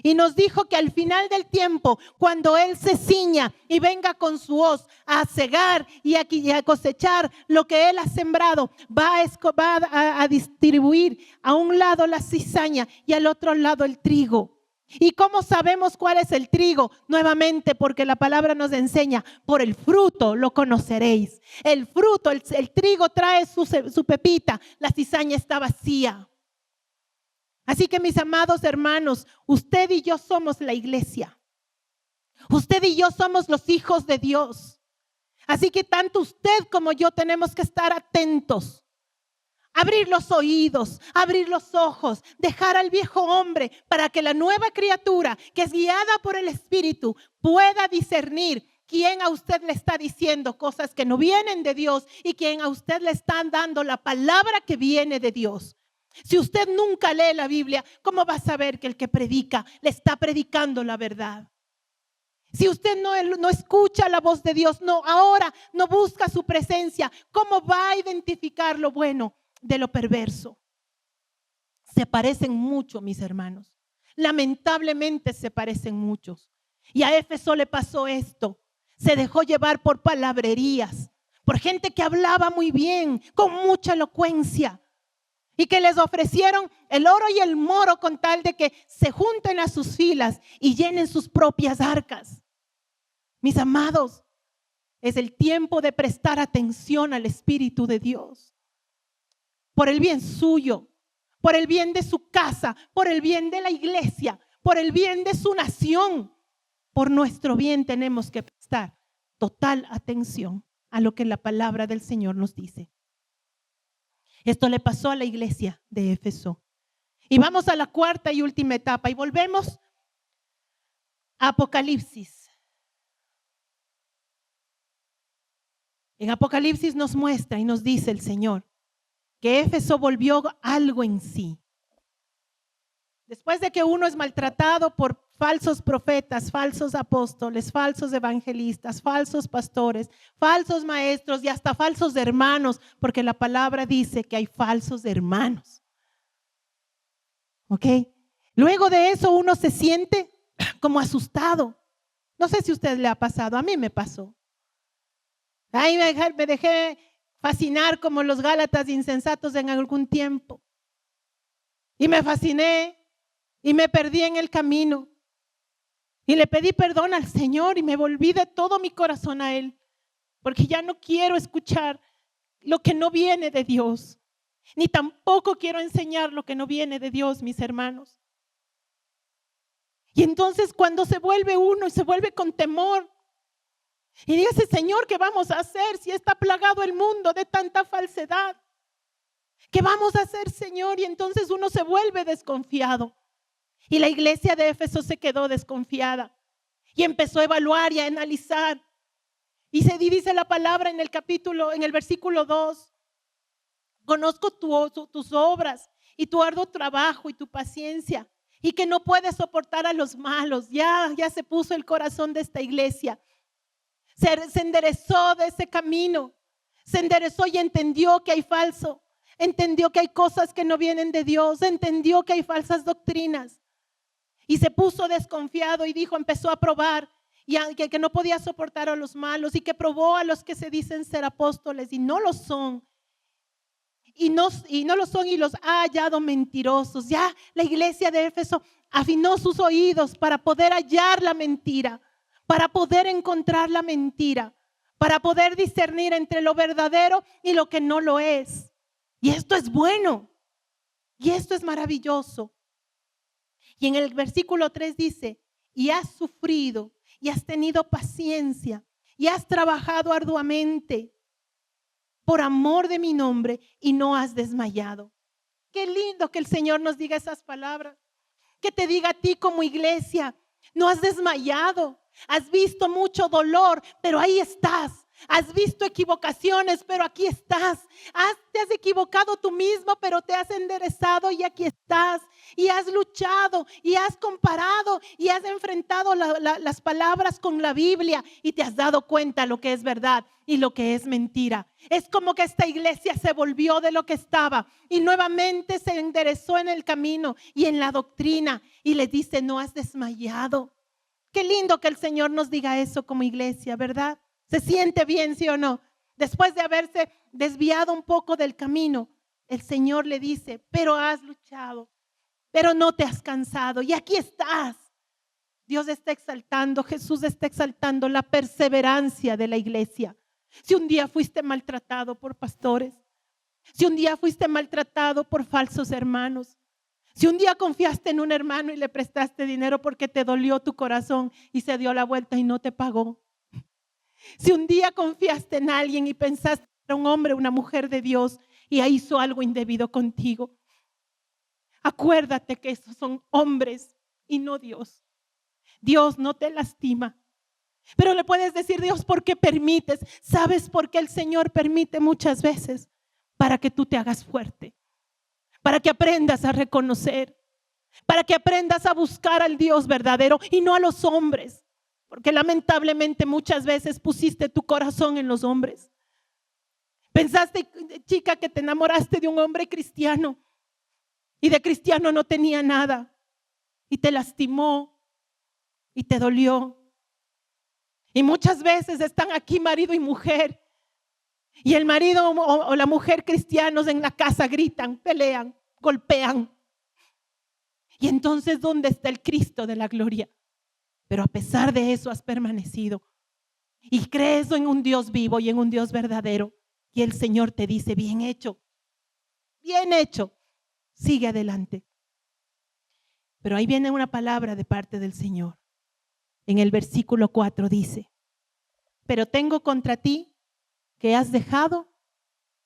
Y nos dijo que al final del tiempo, cuando Él se ciña y venga con su hoz a cegar y a cosechar lo que Él ha sembrado, va a distribuir a un lado la cizaña y al otro lado el trigo. ¿Y cómo sabemos cuál es el trigo? Nuevamente, porque la palabra nos enseña, por el fruto lo conoceréis. El fruto, el trigo trae su pepita, la cizaña está vacía. Así que mis amados hermanos, usted y yo somos la iglesia. Usted y yo somos los hijos de Dios. Así que tanto usted como yo tenemos que estar atentos. Abrir los oídos, abrir los ojos, dejar al viejo hombre para que la nueva criatura que es guiada por el Espíritu pueda discernir quién a usted le está diciendo cosas que no vienen de Dios y quién a usted le están dando la palabra que viene de Dios. Si usted nunca lee la Biblia, ¿cómo va a saber que el que predica le está predicando la verdad? Si usted no escucha la voz de Dios, ahora no busca su presencia, ¿cómo va a identificar lo bueno de lo perverso? Se parecen mucho, mis hermanos. Lamentablemente se parecen muchos. Y a Éfeso le pasó esto. Se dejó llevar por palabrerías, por gente que hablaba muy bien, con mucha elocuencia. Y que les ofrecieron el oro y el moro con tal de que se junten a sus filas y llenen sus propias arcas. Mis amados, es el tiempo de prestar atención al Espíritu de Dios. Por el bien suyo, por el bien de su casa, por el bien de la iglesia, por el bien de su nación. Por nuestro bien tenemos que prestar total atención a lo que la palabra del Señor nos dice. Esto le pasó a la iglesia de Éfeso. Y vamos a la cuarta y última etapa y volvemos Apocalipsis. En Apocalipsis nos muestra y nos dice el Señor que Éfeso volvió algo en sí. Después de que uno es maltratado por falsos profetas, falsos apóstoles, falsos evangelistas, falsos pastores, falsos maestros y hasta falsos hermanos, porque la palabra dice que hay falsos hermanos. ¿Ok? Luego de eso uno se siente como asustado. No sé si a usted le ha pasado, a mí me pasó. Ahí me dejé fascinar como los gálatas insensatos en algún tiempo. Y me fasciné y me perdí en el camino. Y le pedí perdón al Señor y me volví de todo mi corazón a Él. Porque ya no quiero escuchar lo que no viene de Dios. Ni tampoco quiero enseñar lo que no viene de Dios, mis hermanos. Y entonces cuando se vuelve uno y se vuelve con temor, y dice, Señor, ¿qué vamos a hacer si está plagado el mundo de tanta falsedad? ¿Qué vamos a hacer, Señor? Y entonces uno se vuelve desconfiado. Y la iglesia de Éfeso se quedó desconfiada y empezó a evaluar y a analizar. Y se dice la palabra en el versículo 2. Conozco tus obras y tu arduo trabajo y tu paciencia y que no puedes soportar a los malos. Ya se puso el corazón de esta iglesia. Se enderezó de ese camino, se enderezó y entendió que hay falso, entendió que hay cosas que no vienen de Dios, entendió que hay falsas doctrinas y se puso desconfiado y empezó a probar y que no podía soportar a los malos y que probó a los que se dicen ser apóstoles y no lo son. Y no lo son y los ha hallado mentirosos. Ya la iglesia de Éfeso afinó sus oídos para poder hallar la mentira, para poder encontrar la mentira, para poder discernir entre lo verdadero y lo que no lo es. Y esto es bueno, y esto es maravilloso. Y en el versículo 3 dice, y has sufrido, y has tenido paciencia, y has trabajado arduamente por amor de mi nombre, y no has desmayado. Qué lindo que el Señor nos diga esas palabras, que te diga a ti como iglesia, no has desmayado. Has visto mucho dolor, pero ahí estás. Has visto equivocaciones, pero aquí estás. Te has equivocado tú mismo, pero te has enderezado y aquí estás. Y has luchado y has comparado y has enfrentado las palabras con la Biblia y te has dado cuenta lo que es verdad y lo que es mentira. Es como que esta iglesia se volvió de lo que estaba y nuevamente se enderezó en el camino y en la doctrina y le dice, no has desmayado. Qué lindo que el Señor nos diga eso como iglesia, ¿verdad? ¿Se siente bien, sí o no? Después de haberse desviado un poco del camino, el Señor le dice, pero has luchado, pero no te has cansado y aquí estás. Dios está exaltando, Jesús está exaltando la perseverancia de la iglesia. Si un día fuiste maltratado por pastores, si un día fuiste maltratado por falsos hermanos, si un día confiaste en un hermano y le prestaste dinero porque te dolió tu corazón y se dio la vuelta y no te pagó. Si un día confiaste en alguien y pensaste que era un hombre, una mujer de Dios y hizo algo indebido contigo, acuérdate que esos son hombres y no Dios. Dios no te lastima. Pero le puedes decir, Dios, ¿por qué permites? ¿Sabes por qué el Señor permite muchas veces? Para que tú te hagas fuerte. Para que aprendas a reconocer, para que aprendas a buscar al Dios verdadero y no a los hombres, porque lamentablemente muchas veces pusiste tu corazón en los hombres. Pensaste, chica, que te enamoraste de un hombre cristiano y de cristiano no tenía nada y te lastimó y te dolió. Y muchas veces están aquí marido y mujer y el marido o la mujer cristianos en la casa gritan, pelean, golpean. Y entonces, ¿dónde está el Cristo de la gloria? Pero a pesar de eso has permanecido y crees en un Dios vivo y en un Dios verdadero. Y el Señor te dice, bien hecho, sigue adelante. Pero ahí viene una palabra de parte del Señor. En el versículo 4 dice, pero tengo contra ti que has dejado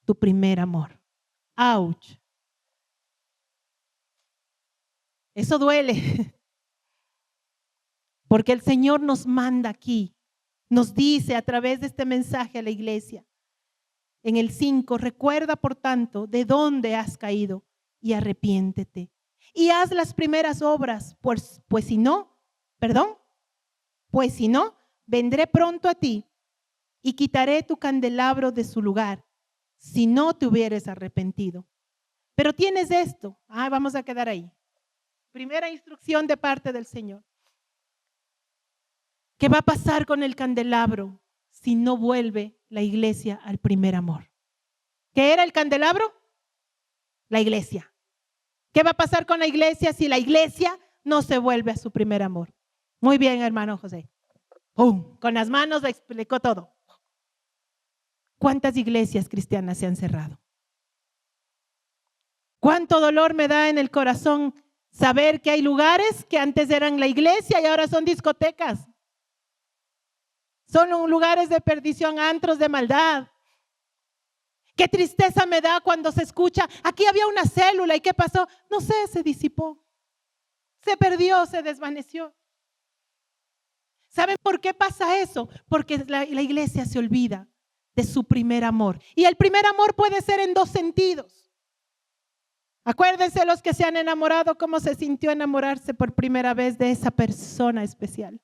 tu primer amor. ¡Auch! Eso duele. Porque el Señor nos manda aquí, nos dice a través de este mensaje a la iglesia, en el 5, recuerda por tanto de dónde has caído y arrepiéntete. Y haz las primeras obras, pues si no, vendré pronto a ti y quitaré tu candelabro de su lugar, si no te hubieres arrepentido. Pero tienes esto, vamos a quedar ahí. Primera instrucción de parte del Señor. ¿Qué va a pasar con el candelabro si no vuelve la iglesia al primer amor? ¿Qué era el candelabro? La iglesia. ¿Qué va a pasar con la iglesia si la iglesia no se vuelve a su primer amor? Muy bien, hermano José. ¡Pum! Con las manos le explicó todo. ¿Cuántas iglesias cristianas se han cerrado? ¿Cuánto dolor me da en el corazón saber que hay lugares que antes eran la iglesia y ahora son discotecas? Son lugares de perdición, antros de maldad. Qué tristeza me da cuando se escucha, aquí había una célula y ¿qué pasó? No sé, se disipó, se perdió, se desvaneció. ¿Saben por qué pasa eso? Porque la iglesia se olvida de su primer amor. Y el primer amor puede ser en dos sentidos. Acuérdense los que se han enamorado, cómo se sintió enamorarse por primera vez de esa persona especial.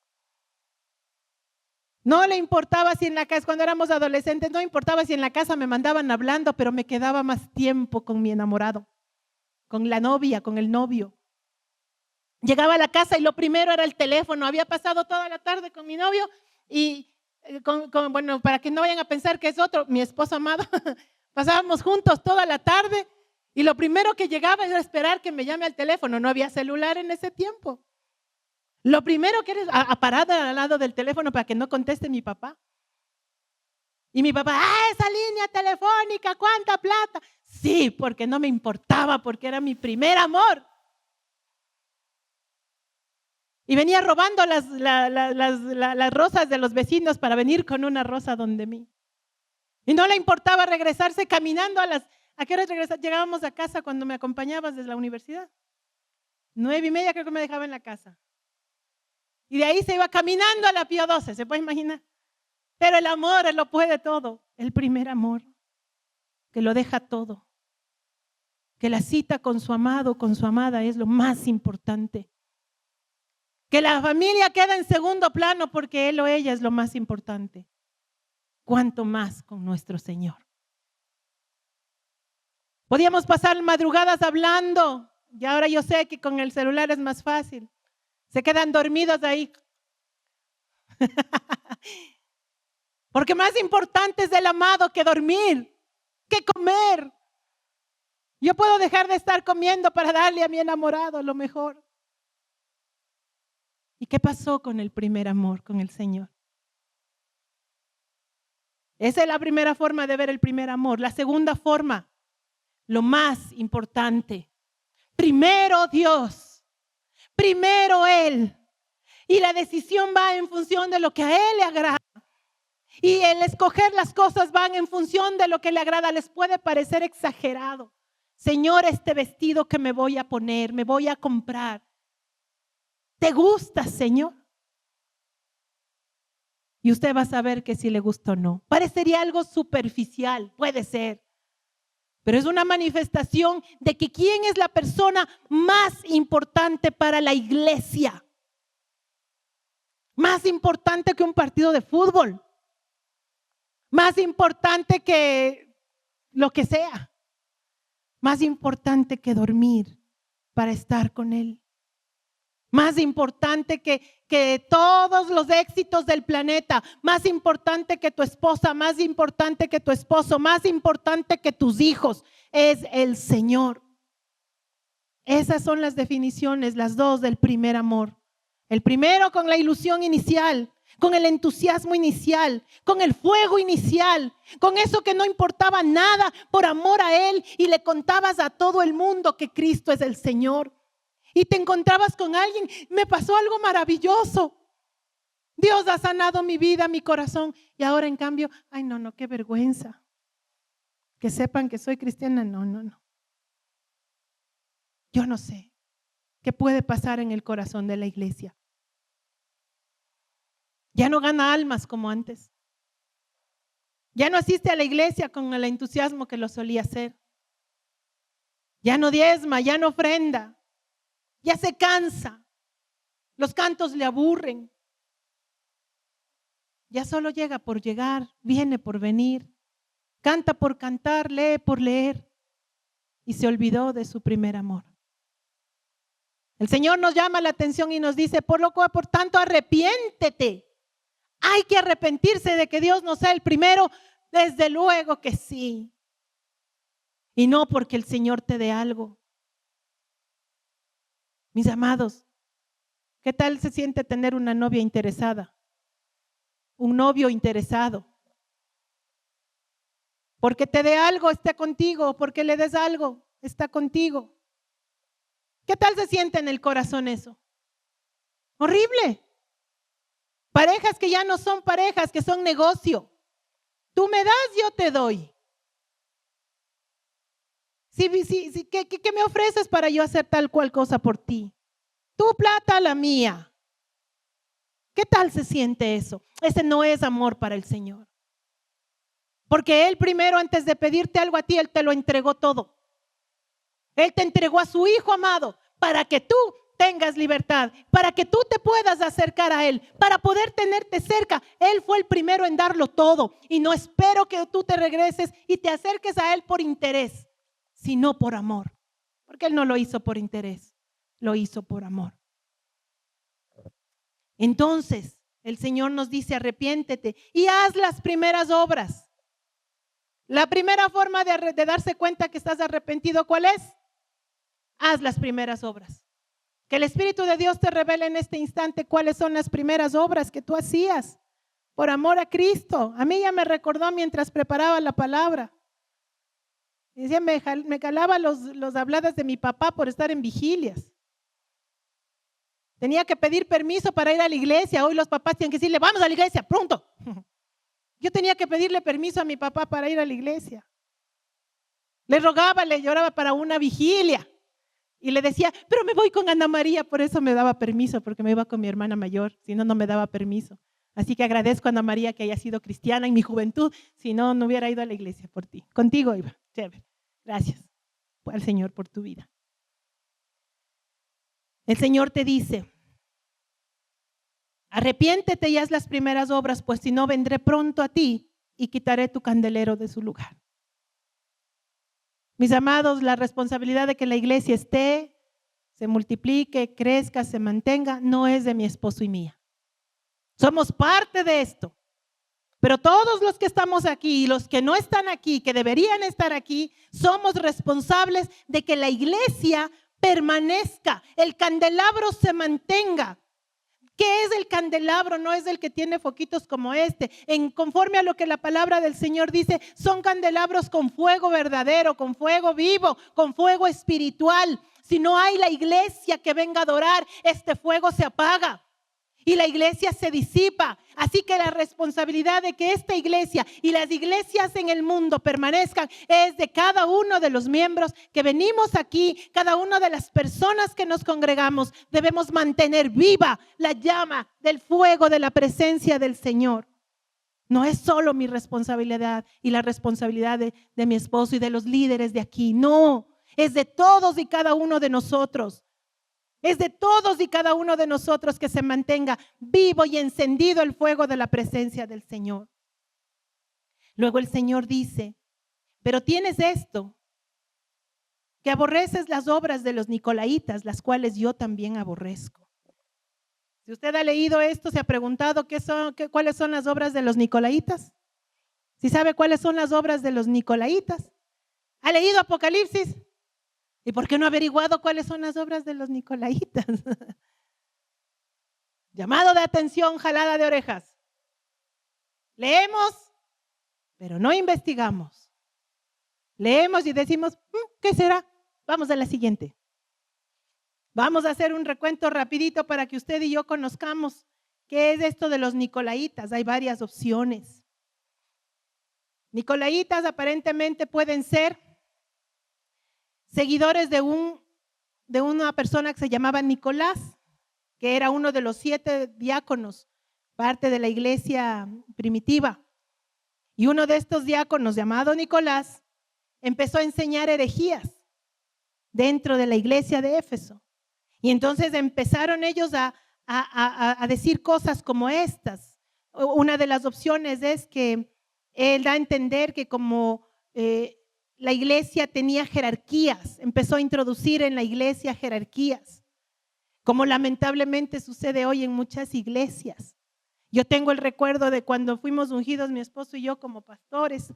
No le importaba si en la casa, cuando éramos adolescentes, no importaba si en la casa me mandaban hablando, pero me quedaba más tiempo con mi enamorado, con la novia, con el novio. Llegaba a la casa y lo primero era el teléfono. Había pasado toda la tarde con mi novio y, bueno, para que no vayan a pensar que es otro, mi esposo amado, pasábamos juntos toda la tarde y lo primero que llegaba era esperar que me llame al teléfono. No había celular en ese tiempo. Lo primero que eres a parar al lado del teléfono para que no conteste mi papá. Y mi papá, esa línea telefónica, ¿cuánta plata? Sí, porque no me importaba, porque era mi primer amor. Y venía robando las rosas de los vecinos para venir con una rosa donde mí. Y no le importaba regresarse caminando ¿a qué hora llegábamos a casa cuando me acompañabas desde la universidad? 9:30 creo que me dejaba en la casa. Y de ahí se iba caminando a la Pío 12, ¿se puede imaginar? Pero el amor, él lo puede todo. El primer amor, que lo deja todo. Que la cita con su amado, con su amada es lo más importante. Que la familia queda en segundo plano porque él o ella es lo más importante. ¿Cuánto más con nuestro Señor? Podíamos pasar madrugadas hablando y ahora yo sé que con el celular es más fácil. Se quedan dormidos ahí. Porque más importante es el amado que dormir, que comer. Yo puedo dejar de estar comiendo para darle a mi enamorado lo mejor. ¿Y qué pasó con el primer amor, con el Señor? Esa es la primera forma de ver el primer amor. La segunda forma, lo más importante. Primero Dios, primero Él. Y la decisión va en función de lo que a Él le agrada. Y el escoger las cosas van en función de lo que le agrada. Les puede parecer exagerado. Señor, este vestido que me voy a poner, me voy a comprar. ¿Te gusta, Señor? Y usted va a saber que si le gusta o no. Parecería algo superficial, puede ser. Pero es una manifestación de que quién es la persona más importante para la iglesia. Más importante que un partido de fútbol. Más importante que lo que sea. Más importante que dormir para estar con Él. Más importante que todos los éxitos del planeta. Más importante que tu esposa, más importante que tu esposo, más importante que tus hijos. Es el Señor. Esas son las definiciones, las dos del primer amor. El primero con la ilusión inicial, con el entusiasmo inicial, con el fuego inicial, con eso que no importaba nada por amor a Él y le contabas a todo el mundo que Cristo es el Señor. Y te encontrabas con alguien, me pasó algo maravilloso. Dios ha sanado mi vida, mi corazón. Y ahora en cambio, ay no, qué vergüenza. Que sepan que soy cristiana, no. Yo no sé qué puede pasar en el corazón de la iglesia. Ya no gana almas como antes. Ya no asiste a la iglesia con el entusiasmo que lo solía hacer. Ya no diezma, ya no ofrenda. Ya se cansa. Los cantos le aburren. Ya solo llega por llegar, viene por venir. Canta por cantar, lee por leer. Y se olvidó de su primer amor. El Señor nos llama la atención y nos dice, por tanto, arrepiéntete. Hay que arrepentirse de que Dios no sea el primero. Desde luego que sí. Y no porque el Señor te dé algo. Mis amados, ¿qué tal se siente tener una novia interesada? Un novio interesado. Porque te dé algo, está contigo. Porque le des algo, está contigo. ¿Qué tal se siente en el corazón eso? Horrible. Parejas que ya no son parejas, que son negocio. Tú me das, yo te doy. ¿Qué me ofreces para yo hacer tal cual cosa por ti? Tu plata, la mía. ¿Qué tal se siente eso? Ese no es amor para el Señor. Porque Él primero, antes de pedirte algo a ti, Él te lo entregó todo. Él te entregó a su Hijo amado para que tú tengas libertad, para que tú te puedas acercar a Él, para poder tenerte cerca. Él fue el primero en darlo todo. Y no espero que tú te regreses y te acerques a Él por interés, sino por amor. Porque Él no lo hizo por interés, lo hizo por amor. Entonces, el Señor nos dice, arrepiéntete y haz las primeras obras. La primera forma de darse cuenta que estás arrepentido, ¿cuál es? Haz las primeras obras. Que el Espíritu de Dios te revele en este instante cuáles son las primeras obras que tú hacías por amor a Cristo. A mí ya me recordó mientras preparaba la palabra. Decía, me calaba los habladas de mi papá por estar en vigilias. Tenía que pedir permiso para ir a la iglesia. Hoy los papás tienen que decirle, vamos a la iglesia, pronto. Yo tenía que pedirle permiso a mi papá para ir a la iglesia. Le rogaba, le lloraba para una vigilia. Y le decía, pero me voy con Ana María, por eso me daba permiso, porque me iba con mi hermana mayor, si no, no me daba permiso. Así que agradezco a Ana María que haya sido cristiana en mi juventud, si no, no hubiera ido a la iglesia por ti. Contigo iba, chévere. Gracias al Señor por tu vida. El Señor te dice, arrepiéntete y haz las primeras obras, pues si no, vendré pronto a ti y quitaré tu candelero de su lugar. Mis amados, la responsabilidad de que la iglesia esté, se multiplique, crezca, se mantenga, no es de mi esposo y mía. Somos parte de esto. Pero todos los que estamos aquí y los que no están aquí, que deberían estar aquí, somos responsables de que la iglesia permanezca, el candelabro se mantenga. ¿Qué es el candelabro? No es el que tiene foquitos como este. Conforme a lo que la palabra del Señor dice, son candelabros con fuego verdadero, con fuego vivo, con fuego espiritual. Si no hay la iglesia que venga a adorar, este fuego se apaga y la iglesia se disipa. Así que la responsabilidad de que esta iglesia y las iglesias en el mundo permanezcan es de cada uno de los miembros que venimos aquí, cada una de las personas que nos congregamos. Debemos mantener viva la llama del fuego de la presencia del Señor. No es solo mi responsabilidad y la responsabilidad de mi esposo y de los líderes de aquí. No, es de todos y cada uno de nosotros. Es de todos y cada uno de nosotros que se mantenga vivo y encendido el fuego de la presencia del Señor. Luego el Señor dice, pero tienes esto, que aborreces las obras de los nicolaítas, las cuales yo también aborrezco. Si usted ha leído esto, se ha preguntado cuáles son las obras de los nicolaítas. Si sabe cuáles son las obras de los nicolaítas. ¿Ha leído Apocalipsis? ¿Y por qué no ha averiguado cuáles son las obras de los nicolaítas? Llamado de atención, jalada de orejas. Leemos, pero no investigamos. Leemos y decimos, ¿qué será? Vamos a la siguiente. Vamos a hacer un recuento rapidito para que usted y yo conozcamos qué es esto de los nicolaítas. Hay varias opciones. Nicolaítas aparentemente pueden ser seguidores de una persona que se llamaba Nicolás, que era uno de los 7 diáconos parte de la iglesia primitiva. Y uno de estos diáconos, llamado Nicolás, empezó a enseñar herejías dentro de la iglesia de Éfeso. Y entonces empezaron ellos a decir cosas como estas. Una de las opciones es que él da a entender que como la iglesia tenía jerarquías, empezó a introducir en la iglesia jerarquías, como lamentablemente sucede hoy en muchas iglesias. Yo tengo el recuerdo de cuando fuimos ungidos mi esposo y yo como pastores,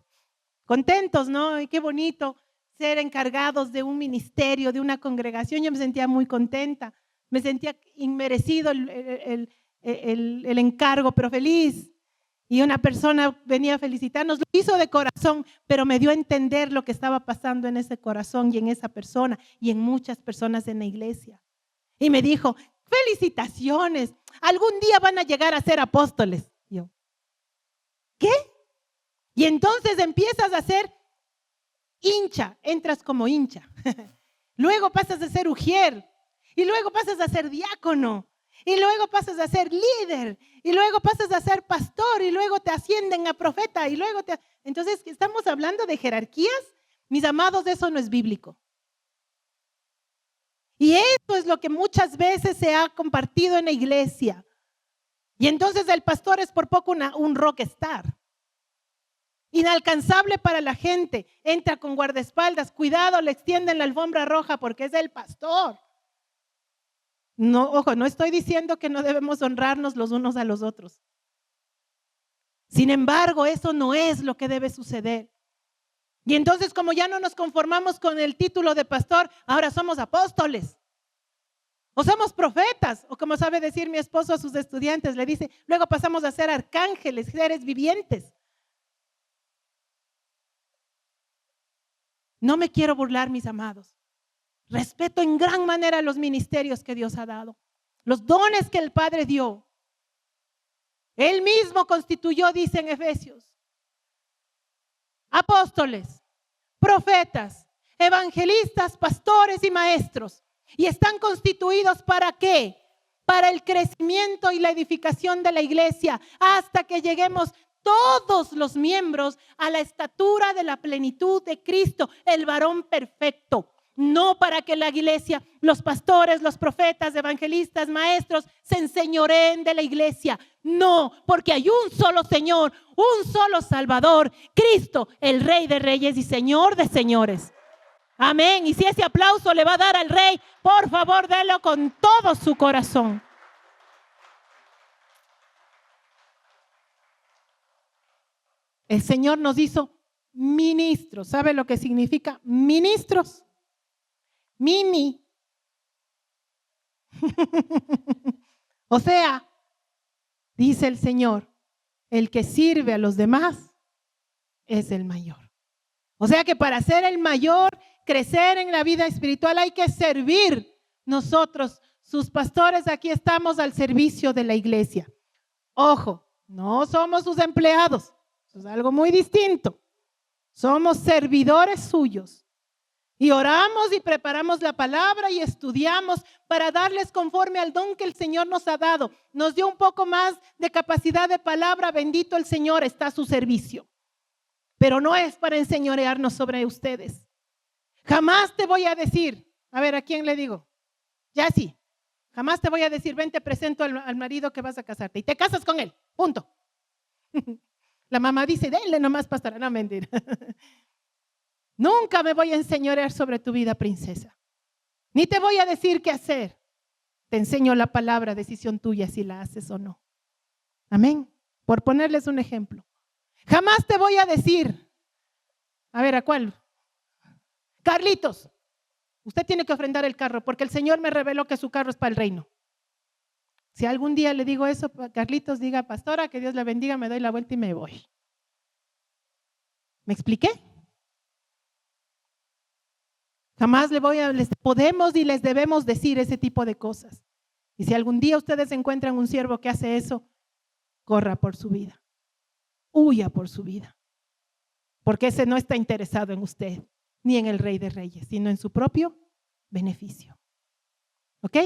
contentos, ¿no? Y qué bonito ser encargados de un ministerio, de una congregación. Yo me sentía muy contenta, me sentía inmerecido el encargo, pero feliz. Y una persona venía a felicitarnos, lo hizo de corazón, pero me dio a entender lo que estaba pasando en ese corazón y en esa persona y en muchas personas en la iglesia. Y me dijo, felicitaciones, algún día van a llegar a ser apóstoles. Yo, ¿qué? Y entonces empiezas a ser hincha, entras como hincha. Luego pasas a ser ujier, y luego pasas a ser diácono, y luego pasas a ser líder, y luego pasas a ser pastor, y luego te ascienden a profeta, y luego te... Entonces, estamos hablando de jerarquías. Mis amados, eso no es bíblico. Y eso es lo que muchas veces se ha compartido en la iglesia. Y entonces el pastor es por poco un rockstar. Inalcanzable para la gente. Entra con guardaespaldas. Cuidado, le extienden la alfombra roja porque es el pastor. No, ojo, no estoy diciendo que no debemos honrarnos los unos a los otros. Sin embargo, eso no es lo que debe suceder. Y entonces, como ya no nos conformamos con el título de pastor, ahora somos apóstoles. O somos profetas, o como sabe decir mi esposo a sus estudiantes, le dice, luego pasamos a ser arcángeles, seres vivientes. No me quiero burlar, mis amados. Respeto en gran manera los ministerios que Dios ha dado, los dones que el Padre dio. Él mismo constituyó, dice en Efesios, apóstoles, profetas, evangelistas, pastores y maestros. ¿Y están constituidos para qué? Para el crecimiento y la edificación de la iglesia, hasta que lleguemos todos los miembros a la estatura de la plenitud de Cristo, el varón perfecto. No para que la iglesia, los pastores, los profetas, evangelistas, maestros se enseñoreen de la iglesia. No, porque hay un solo Señor, un solo Salvador, Cristo, el Rey de Reyes y Señor de Señores. Amén. Y si ese aplauso le va a dar al Rey, por favor, délo con todo su corazón. El Señor nos hizo ministros. ¿Sabe lo que significa ministros? Mini. O sea, dice el Señor, el que sirve a los demás es el mayor. O sea que para ser el mayor, crecer en la vida espiritual, hay que servir. Nosotros, sus pastores, aquí estamos al servicio de la iglesia. Ojo, no somos sus empleados. Eso es algo muy distinto. Somos servidores suyos. Y oramos y preparamos la palabra y estudiamos para darles conforme al don que el Señor nos ha dado. Nos dio un poco más de capacidad de palabra. Bendito el Señor, está a su servicio. Pero no es para enseñorearnos sobre ustedes. Jamás te voy a decir, a ver, ¿a quién le digo? Ya sí, jamás te voy a decir, ven, te presento al marido que vas a casarte y te casas con él, punto. La mamá dice, denle nomás, pastora, no, mentira. Nunca me voy a enseñorear sobre tu vida, princesa. Ni te voy a decir qué hacer. Te enseño la palabra, decisión tuya si la haces o no. Amén. Por ponerles un ejemplo. Jamás te voy a decir, a ver, ¿a cuál? Carlitos, usted tiene que ofrendar el carro porque el Señor me reveló que su carro es para el reino. Si algún día le digo eso, Carlitos, diga, pastora, que Dios le bendiga, me doy la vuelta y me voy. ¿Me expliqué? Jamás les podemos y les debemos decir ese tipo de cosas. Y si algún día ustedes encuentran un siervo que hace eso, corra por su vida. Huya por su vida. Porque ese no está interesado en usted, ni en el Rey de Reyes, sino en su propio beneficio. ¿Ok?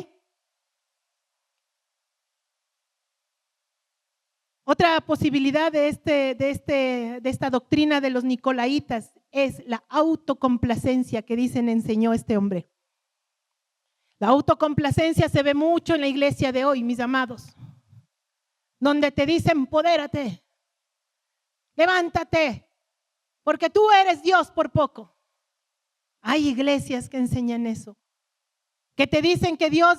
Otra posibilidad de esta doctrina de los nicolaitas es la autocomplacencia que dicen enseñó este hombre. La autocomplacencia se ve mucho en la iglesia de hoy, mis amados, donde te dicen, empodérate, levántate, porque tú eres Dios por poco. Hay iglesias que enseñan eso, que te dicen que Dios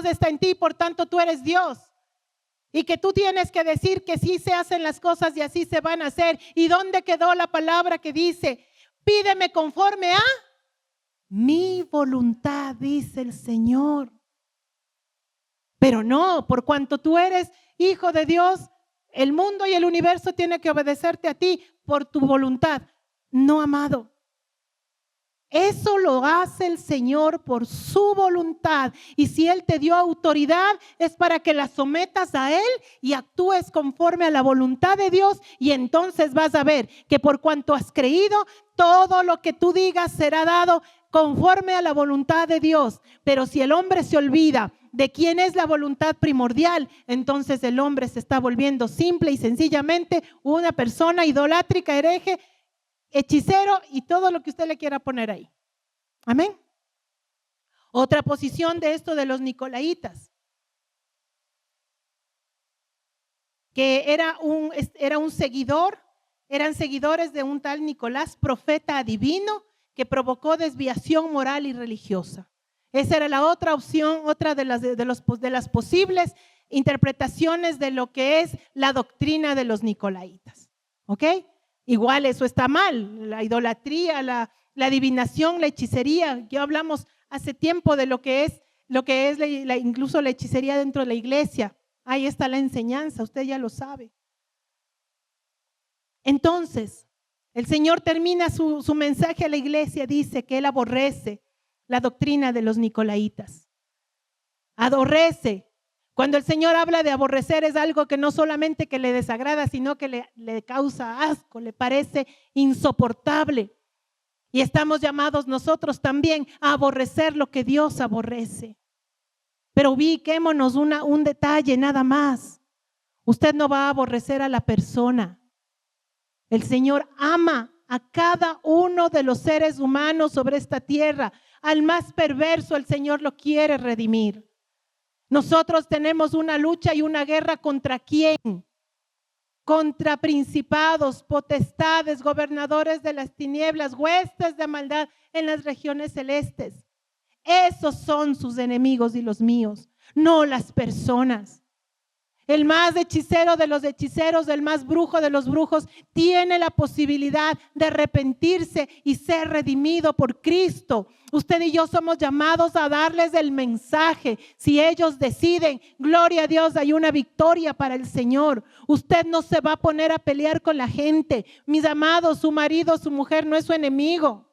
está en ti, por tanto tú eres Dios. Y que tú tienes que decir que sí se hacen las cosas y así se van a hacer. ¿Y dónde quedó la palabra que dice, pídeme conforme a mi voluntad, dice el Señor? Pero no, por cuanto tú eres hijo de Dios, el mundo y el universo tiene que obedecerte a ti por tu voluntad. No, amado. Eso lo hace el Señor por su voluntad. Y si Él te dio autoridad, es para que la sometas a Él y actúes conforme a la voluntad de Dios. Y entonces vas a ver que por cuanto has creído, todo lo que tú digas será dado conforme a la voluntad de Dios. Pero si el hombre se olvida de quién es la voluntad primordial, entonces el hombre se está volviendo simple y sencillamente una persona idolátrica, hereje, hechicero y todo lo que usted le quiera poner ahí. Amén. Otra posición de esto de los nicolaitas, que era un seguidor, eran seguidores de un tal Nicolás, profeta adivino, que provocó desviación moral y religiosa. Esa era la otra opción, otra de las posibles interpretaciones de lo que es la doctrina de los nicolaitas. ¿Ok? Igual eso está mal, la idolatría, la adivinación, la hechicería. Ya hablamos hace tiempo de lo que es incluso la hechicería dentro de la iglesia. Ahí está la enseñanza, usted ya lo sabe. Entonces, el Señor termina su mensaje a la iglesia, dice que Él aborrece la doctrina de los nicolaitas. Aborrece. Cuando el Señor habla de aborrecer es algo que no solamente que le desagrada, sino que le causa asco, le parece insoportable. Y estamos llamados nosotros también a aborrecer lo que Dios aborrece. Pero ubiquémonos un detalle nada más. Usted no va a aborrecer a la persona. El Señor ama a cada uno de los seres humanos sobre esta tierra. Al más perverso el Señor lo quiere redimir. Nosotros tenemos una lucha y una guerra ¿contra quién? Contra principados, potestades, gobernadores de las tinieblas, huestes de maldad en las regiones celestes. Esos son sus enemigos y los míos, no las personas. El más hechicero de los hechiceros, el más brujo de los brujos, tiene la posibilidad de arrepentirse y ser redimido por Cristo. Usted y yo somos llamados a darles el mensaje. Si ellos deciden, gloria a Dios, hay una victoria para el Señor. Usted no se va a poner a pelear con la gente. Mis amados, su marido, su mujer no es su enemigo.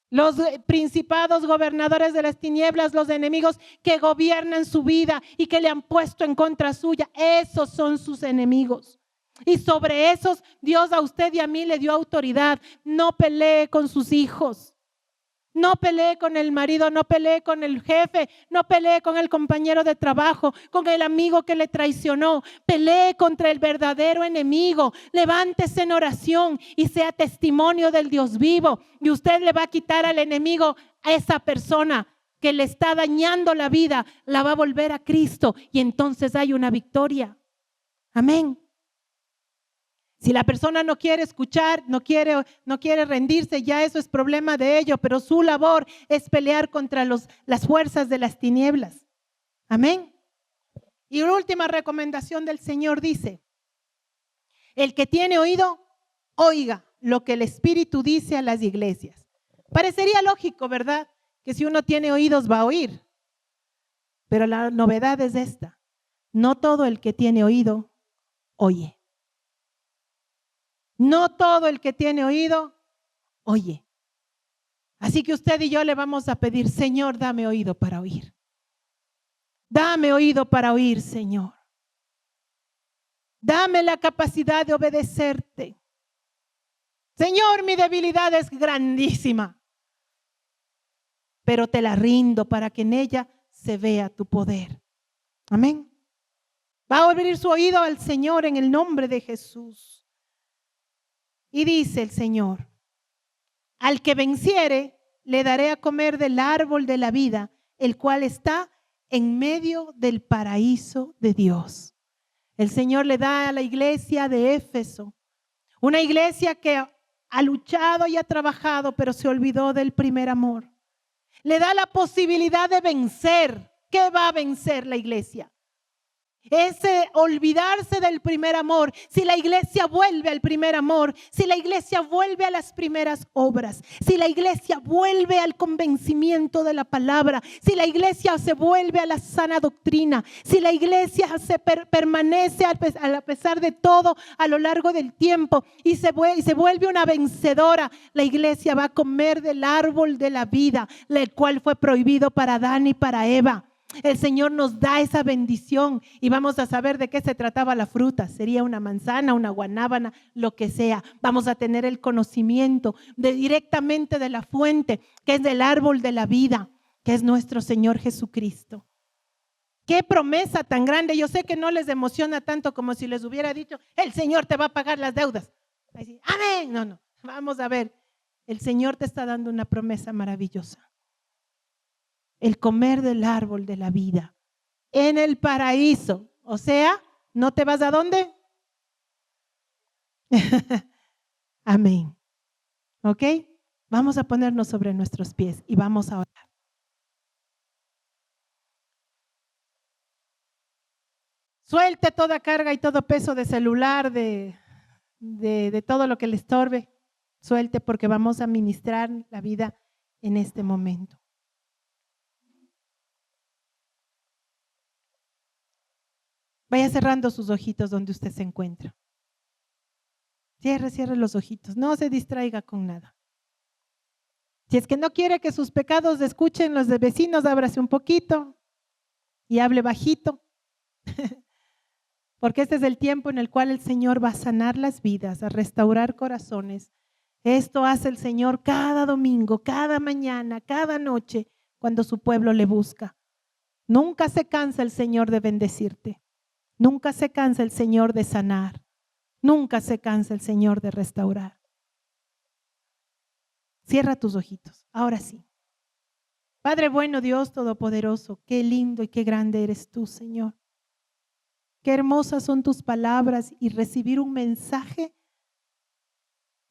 Los principados, gobernadores de las tinieblas, los enemigos que gobiernan su vida y que le han puesto en contra suya, esos son sus enemigos. Y sobre esos Dios a usted y a mí le dio autoridad. No pelee con sus hijos. No pelee con el marido, no pelee con el jefe, no pelee con el compañero de trabajo, con el amigo que le traicionó. Pelee contra el verdadero enemigo. Levántese en oración y sea testimonio del Dios vivo. Y usted le va a quitar al enemigo, a esa persona que le está dañando la vida, la va a volver a Cristo y entonces hay una victoria. Amén. Si la persona no quiere escuchar, no quiere rendirse, ya eso es problema de ello, pero su labor es pelear contra las fuerzas de las tinieblas. Amén. Y la última recomendación del Señor dice, el que tiene oído, oiga lo que el Espíritu dice a las iglesias. Parecería lógico, ¿verdad? Que si uno tiene oídos va a oír. Pero la novedad es esta, no todo el que tiene oído, oye. No todo el que tiene oído, oye. Así que usted y yo le vamos a pedir, Señor, dame oído para oír. Dame oído para oír, Señor. Dame la capacidad de obedecerte. Señor, mi debilidad es grandísima, pero te la rindo para que en ella se vea tu poder. Amén. Va a abrir su oído al Señor en el nombre de Jesús. Y dice el Señor, al que venciere, le daré a comer del árbol de la vida, el cual está en medio del paraíso de Dios. El Señor le da a la iglesia de Éfeso, una iglesia que ha luchado y ha trabajado, pero se olvidó del primer amor. Le da la posibilidad de vencer. ¿Qué va a vencer la iglesia? Ese olvidarse del primer amor. Si la iglesia vuelve al primer amor, si la iglesia vuelve a las primeras obras, si la iglesia vuelve al convencimiento de la palabra, si la iglesia se vuelve a la sana doctrina, si la iglesia permanece a pesar de todo a lo largo del tiempo y se vuelve una vencedora, la iglesia va a comer del árbol de la vida, el cual fue prohibido para Adán y para Eva. El Señor nos da esa bendición y vamos a saber de qué se trataba la fruta. Sería una manzana, una guanábana, lo que sea. Vamos a tener el conocimiento directamente de la fuente, que es del árbol de la vida, que es nuestro Señor Jesucristo. Qué promesa tan grande. Yo sé que no les emociona tanto como si les hubiera dicho, el Señor te va a pagar las deudas. Así, amén. No. Vamos a ver. El Señor te está dando una promesa maravillosa. El comer del árbol de la vida en el paraíso. O sea, ¿no te vas a dónde? Amén. ¿Ok? Vamos a ponernos sobre nuestros pies y vamos a orar. Suelte toda carga y todo peso de celular, de todo lo que le estorbe. Suelte porque vamos a ministrar la vida en este momento. Vaya cerrando sus ojitos donde usted se encuentra. Cierre los ojitos. No se distraiga con nada. Si es que no quiere que sus pecados escuchen los de vecinos, ábrase un poquito y hable bajito. Porque este es el tiempo en el cual el Señor va a sanar las vidas, a restaurar corazones. Esto hace el Señor cada domingo, cada mañana, cada noche, cuando su pueblo le busca. Nunca se cansa el Señor de bendecirte. Nunca se cansa el Señor de sanar. Nunca se cansa el Señor de restaurar. Cierra tus ojitos. Ahora sí. Padre bueno, Dios todopoderoso, qué lindo y qué grande eres tú, Señor. Qué hermosas son tus palabras y recibir un mensaje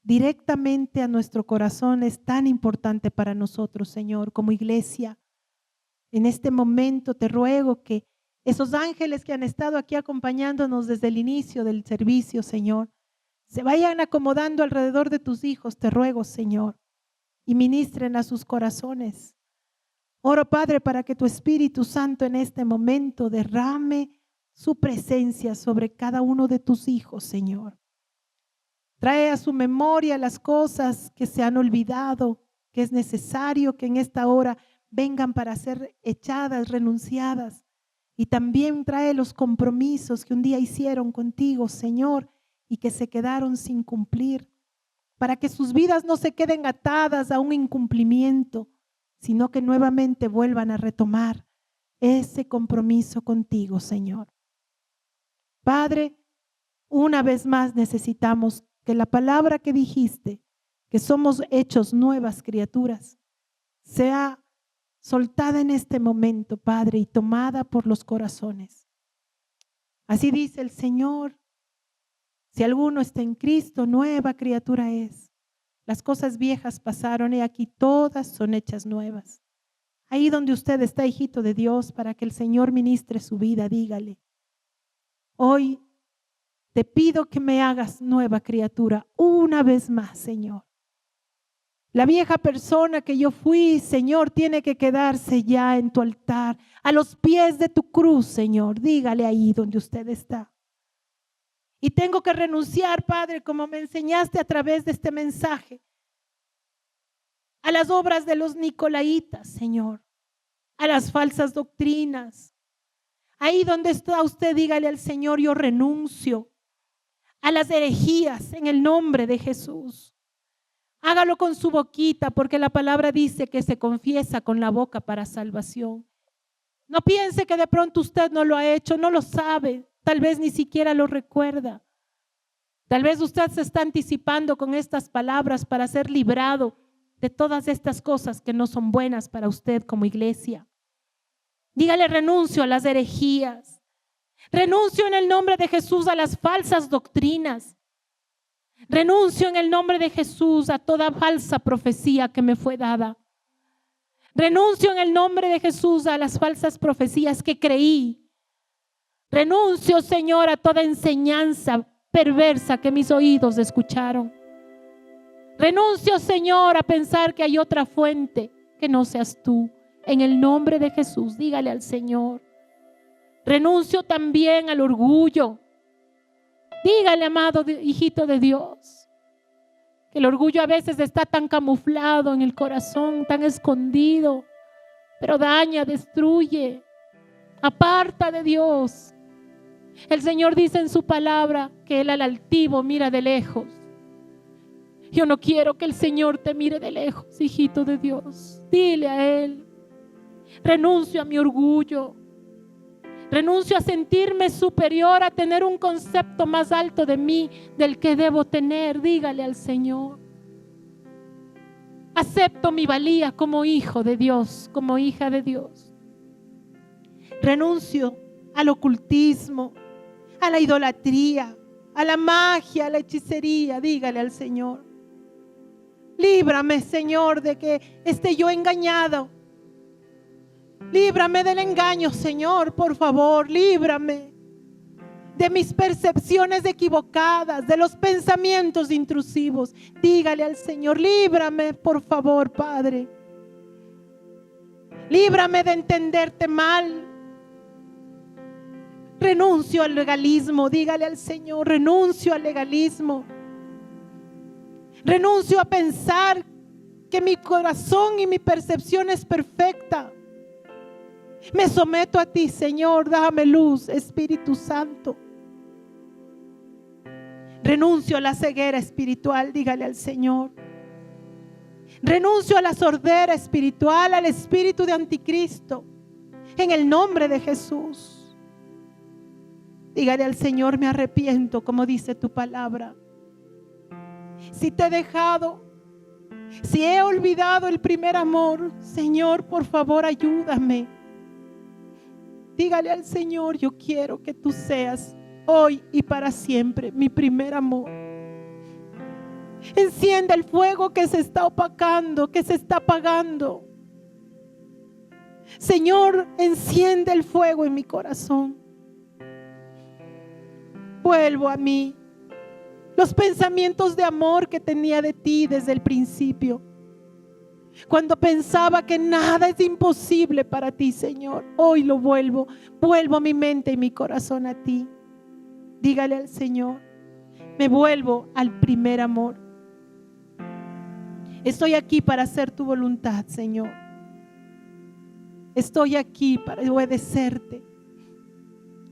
directamente a nuestro corazón es tan importante para nosotros, Señor, como iglesia. En este momento te ruego que esos ángeles que han estado aquí acompañándonos desde el inicio del servicio, Señor, se vayan acomodando alrededor de tus hijos, te ruego, Señor, y ministren a sus corazones. Oro, Padre, para que tu Espíritu Santo en este momento derrame su presencia sobre cada uno de tus hijos, Señor. Trae a su memoria las cosas que se han olvidado, que es necesario que en esta hora vengan para ser echadas, renunciadas. Y también trae los compromisos que un día hicieron contigo, Señor, y que se quedaron sin cumplir, para que sus vidas no se queden atadas a un incumplimiento, sino que nuevamente vuelvan a retomar ese compromiso contigo, Señor. Padre, una vez más necesitamos que la palabra que dijiste, que somos hechos nuevas criaturas, sea soltada en este momento, Padre, y tomada por los corazones. Así dice el Señor, si alguno está en Cristo, nueva criatura es. Las cosas viejas pasaron y aquí todas son hechas nuevas. Ahí donde usted está, hijito de Dios, para que el Señor ministre su vida, dígale: hoy te pido que me hagas nueva criatura una vez más, Señor. La vieja persona que yo fui, Señor, tiene que quedarse ya en tu altar, a los pies de tu cruz, Señor. Dígale ahí donde usted está. Y tengo que renunciar, Padre, como me enseñaste a través de este mensaje, a las obras de los nicolaitas, Señor, a las falsas doctrinas. Ahí donde está usted, dígale al Señor: yo renuncio a las herejías en el nombre de Jesús. Hágalo con su boquita, porque la palabra dice que se confiesa con la boca para salvación. No piense que de pronto usted no lo ha hecho, no lo sabe. Tal vez ni siquiera lo recuerda. Tal vez usted se está anticipando con estas palabras para ser librado de todas estas cosas que no son buenas para usted como iglesia. Dígale: renuncio a las herejías. Renuncio en el nombre de Jesús a las falsas doctrinas. Renuncio en el nombre de Jesús a toda falsa profecía que me fue dada. Renuncio en el nombre de Jesús a las falsas profecías que creí. Renuncio, Señor, a toda enseñanza perversa que mis oídos escucharon. Renuncio, Señor, a pensar que hay otra fuente que no seas tú. En el nombre de Jesús, dígale al Señor. Renuncio también al orgullo. Dígale, amado hijito de Dios, que el orgullo a veces está tan camuflado en el corazón, tan escondido, pero daña, destruye, aparta de Dios. El Señor dice en su palabra que Él al altivo mira de lejos. Yo no quiero que el Señor te mire de lejos, hijito de Dios. Dile a Él: renuncio a mi orgullo. Renuncio a sentirme superior, a tener un concepto más alto de mí del que debo tener. Dígale al Señor: acepto mi valía como hijo de Dios, como hija de Dios. Renuncio al ocultismo, a la idolatría, a la magia, a la hechicería. Dígale al Señor: líbrame, Señor, de que esté yo engañado. Líbrame del engaño, Señor, por favor, líbrame de mis percepciones equivocadas, de los pensamientos intrusivos. Dígale al Señor: líbrame, por favor, Padre. Líbrame de entenderte mal. Renuncio al legalismo. Dígale al Señor: renuncio al legalismo. Renuncio a pensar que mi corazón y mi percepción es perfecta. Me someto a ti, Señor, dame luz, Espíritu Santo. Renuncio a la ceguera espiritual, dígale al Señor. Renuncio a la sordera espiritual, al espíritu de anticristo, en el nombre de Jesús. Dígale al Señor: me arrepiento, como dice tu palabra. Si te he dejado, si he olvidado el primer amor, Señor, por favor, ayúdame. Dígale al Señor: yo quiero que tú seas hoy y para siempre mi primer amor. Enciende el fuego que se está opacando, que se está apagando. Señor, enciende el fuego en mi corazón. Vuelvo a mí los pensamientos de amor que tenía de ti desde el principio. Cuando pensaba que nada es imposible para ti, Señor, hoy lo vuelvo mi mente y mi corazón a ti. Dígale al Señor: me vuelvo al primer amor. Estoy aquí para hacer tu voluntad, Señor. Estoy aquí para obedecerte.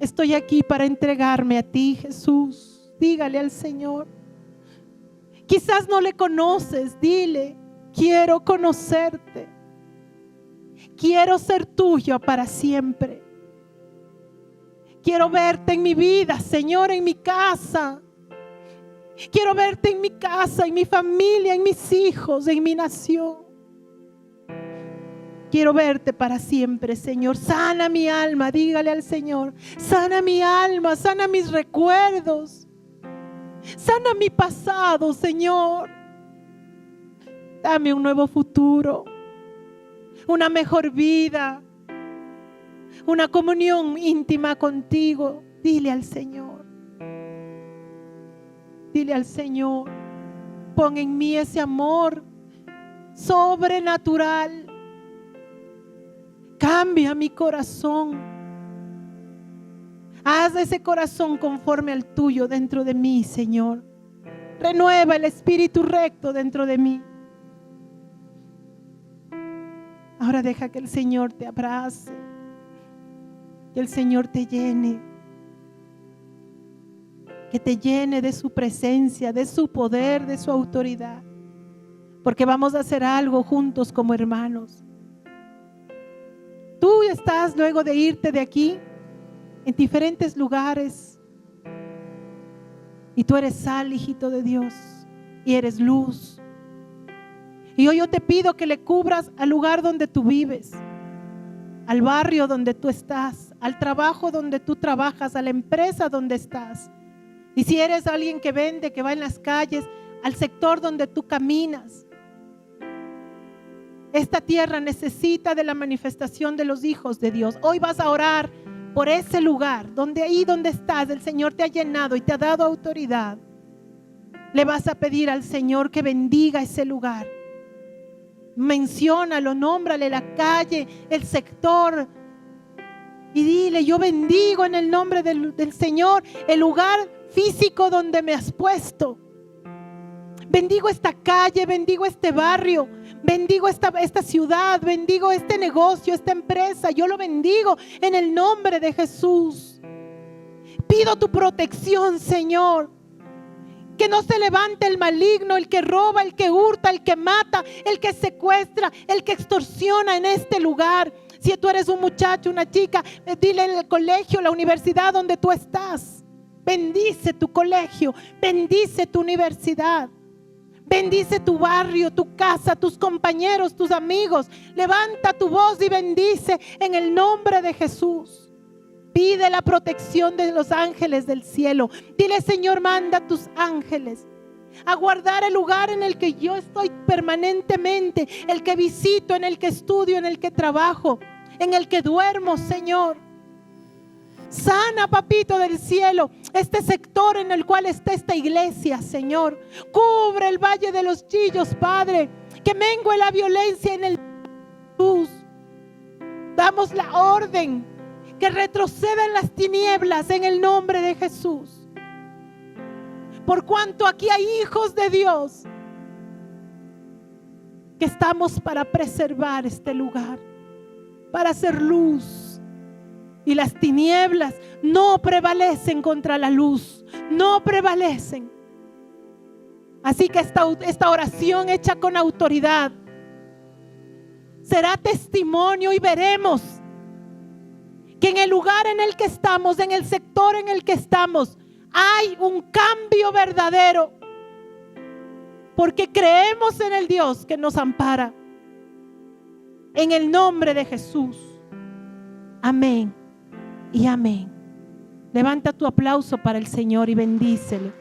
Estoy aquí para entregarme a ti, Jesús. Dígale al Señor. Quizás no le conoces, dile: quiero conocerte. Quiero ser tuyo para siempre. Quiero verte en mi vida, Señor, en mi casa. Quiero verte en mi casa, en mi familia, en mis hijos, en mi nación. Quiero verte para siempre, Señor. Sana mi alma, dígale al Señor. Sana mi alma, sana mis recuerdos. Sana mi pasado, Señor. Dame un nuevo futuro, una mejor vida, una comunión íntima contigo. Dile al Señor. Dile al Señor: pon en mí ese amor sobrenatural. Cambia mi corazón. Haz ese corazón conforme al tuyo dentro de mí, Señor. Renueva el espíritu recto dentro de mí. Ahora deja que el Señor te abrace, que el Señor te llene, que te llene de su presencia, de su poder, de su autoridad, porque vamos a hacer algo juntos como hermanos. Tú estás luego de irte de aquí en diferentes lugares. Y tú eres sal, hijito de Dios, y eres luz. Y hoy yo te pido que le cubras al lugar donde tú vives, al barrio donde tú estás, al trabajo donde tú trabajas, a la empresa donde estás. Y si eres alguien que vende, que va en las calles, al sector donde tú caminas. Esta tierra necesita de la manifestación de los hijos de Dios. Hoy vas a orar por ese lugar, ahí donde estás, el Señor te ha llenado y te ha dado autoridad. Le vas a pedir al Señor que bendiga ese lugar. Menciónalo, nómbrale la calle, el sector. Y dile: yo bendigo en el nombre del Señor el lugar físico donde me has puesto. Bendigo esta calle, bendigo este barrio, bendigo esta ciudad, bendigo este negocio, esta empresa. Yo lo bendigo en el nombre de Jesús. Pido tu protección, Señor. Que no se levante el maligno, el que roba, el que hurta, el que mata, el que secuestra, el que extorsiona en este lugar. Si tú eres un muchacho, una chica, dile en el colegio, la universidad donde tú estás. Bendice tu colegio, bendice tu universidad. Bendice tu barrio, tu casa, tus compañeros, tus amigos. Levanta tu voz y bendice en el nombre de Jesús. Pide la protección de los ángeles del cielo. Dile: Señor, manda tus ángeles a guardar el lugar en el que yo estoy permanentemente, el que visito, en el que estudio, en el que trabajo, en el que duermo, Señor. Sana, papito del cielo, este sector en el cual está esta iglesia, Señor. Cubre el valle de los Chillos, Padre. Que mengue la violencia en el Jesús. Damos la orden que retrocedan las tinieblas en el nombre de Jesús. Por cuanto aquí hay hijos de Dios que estamos para preservar este lugar, para hacer luz. Y las tinieblas no prevalecen contra la luz, no prevalecen. Así que esta oración hecha con autoridad será testimonio, y veremos que en el lugar en el que estamos, en el sector en el que estamos, hay un cambio verdadero, porque creemos en el Dios que nos ampara. En el nombre de Jesús. Amén y amén. Levanta tu aplauso para el Señor y bendícelo.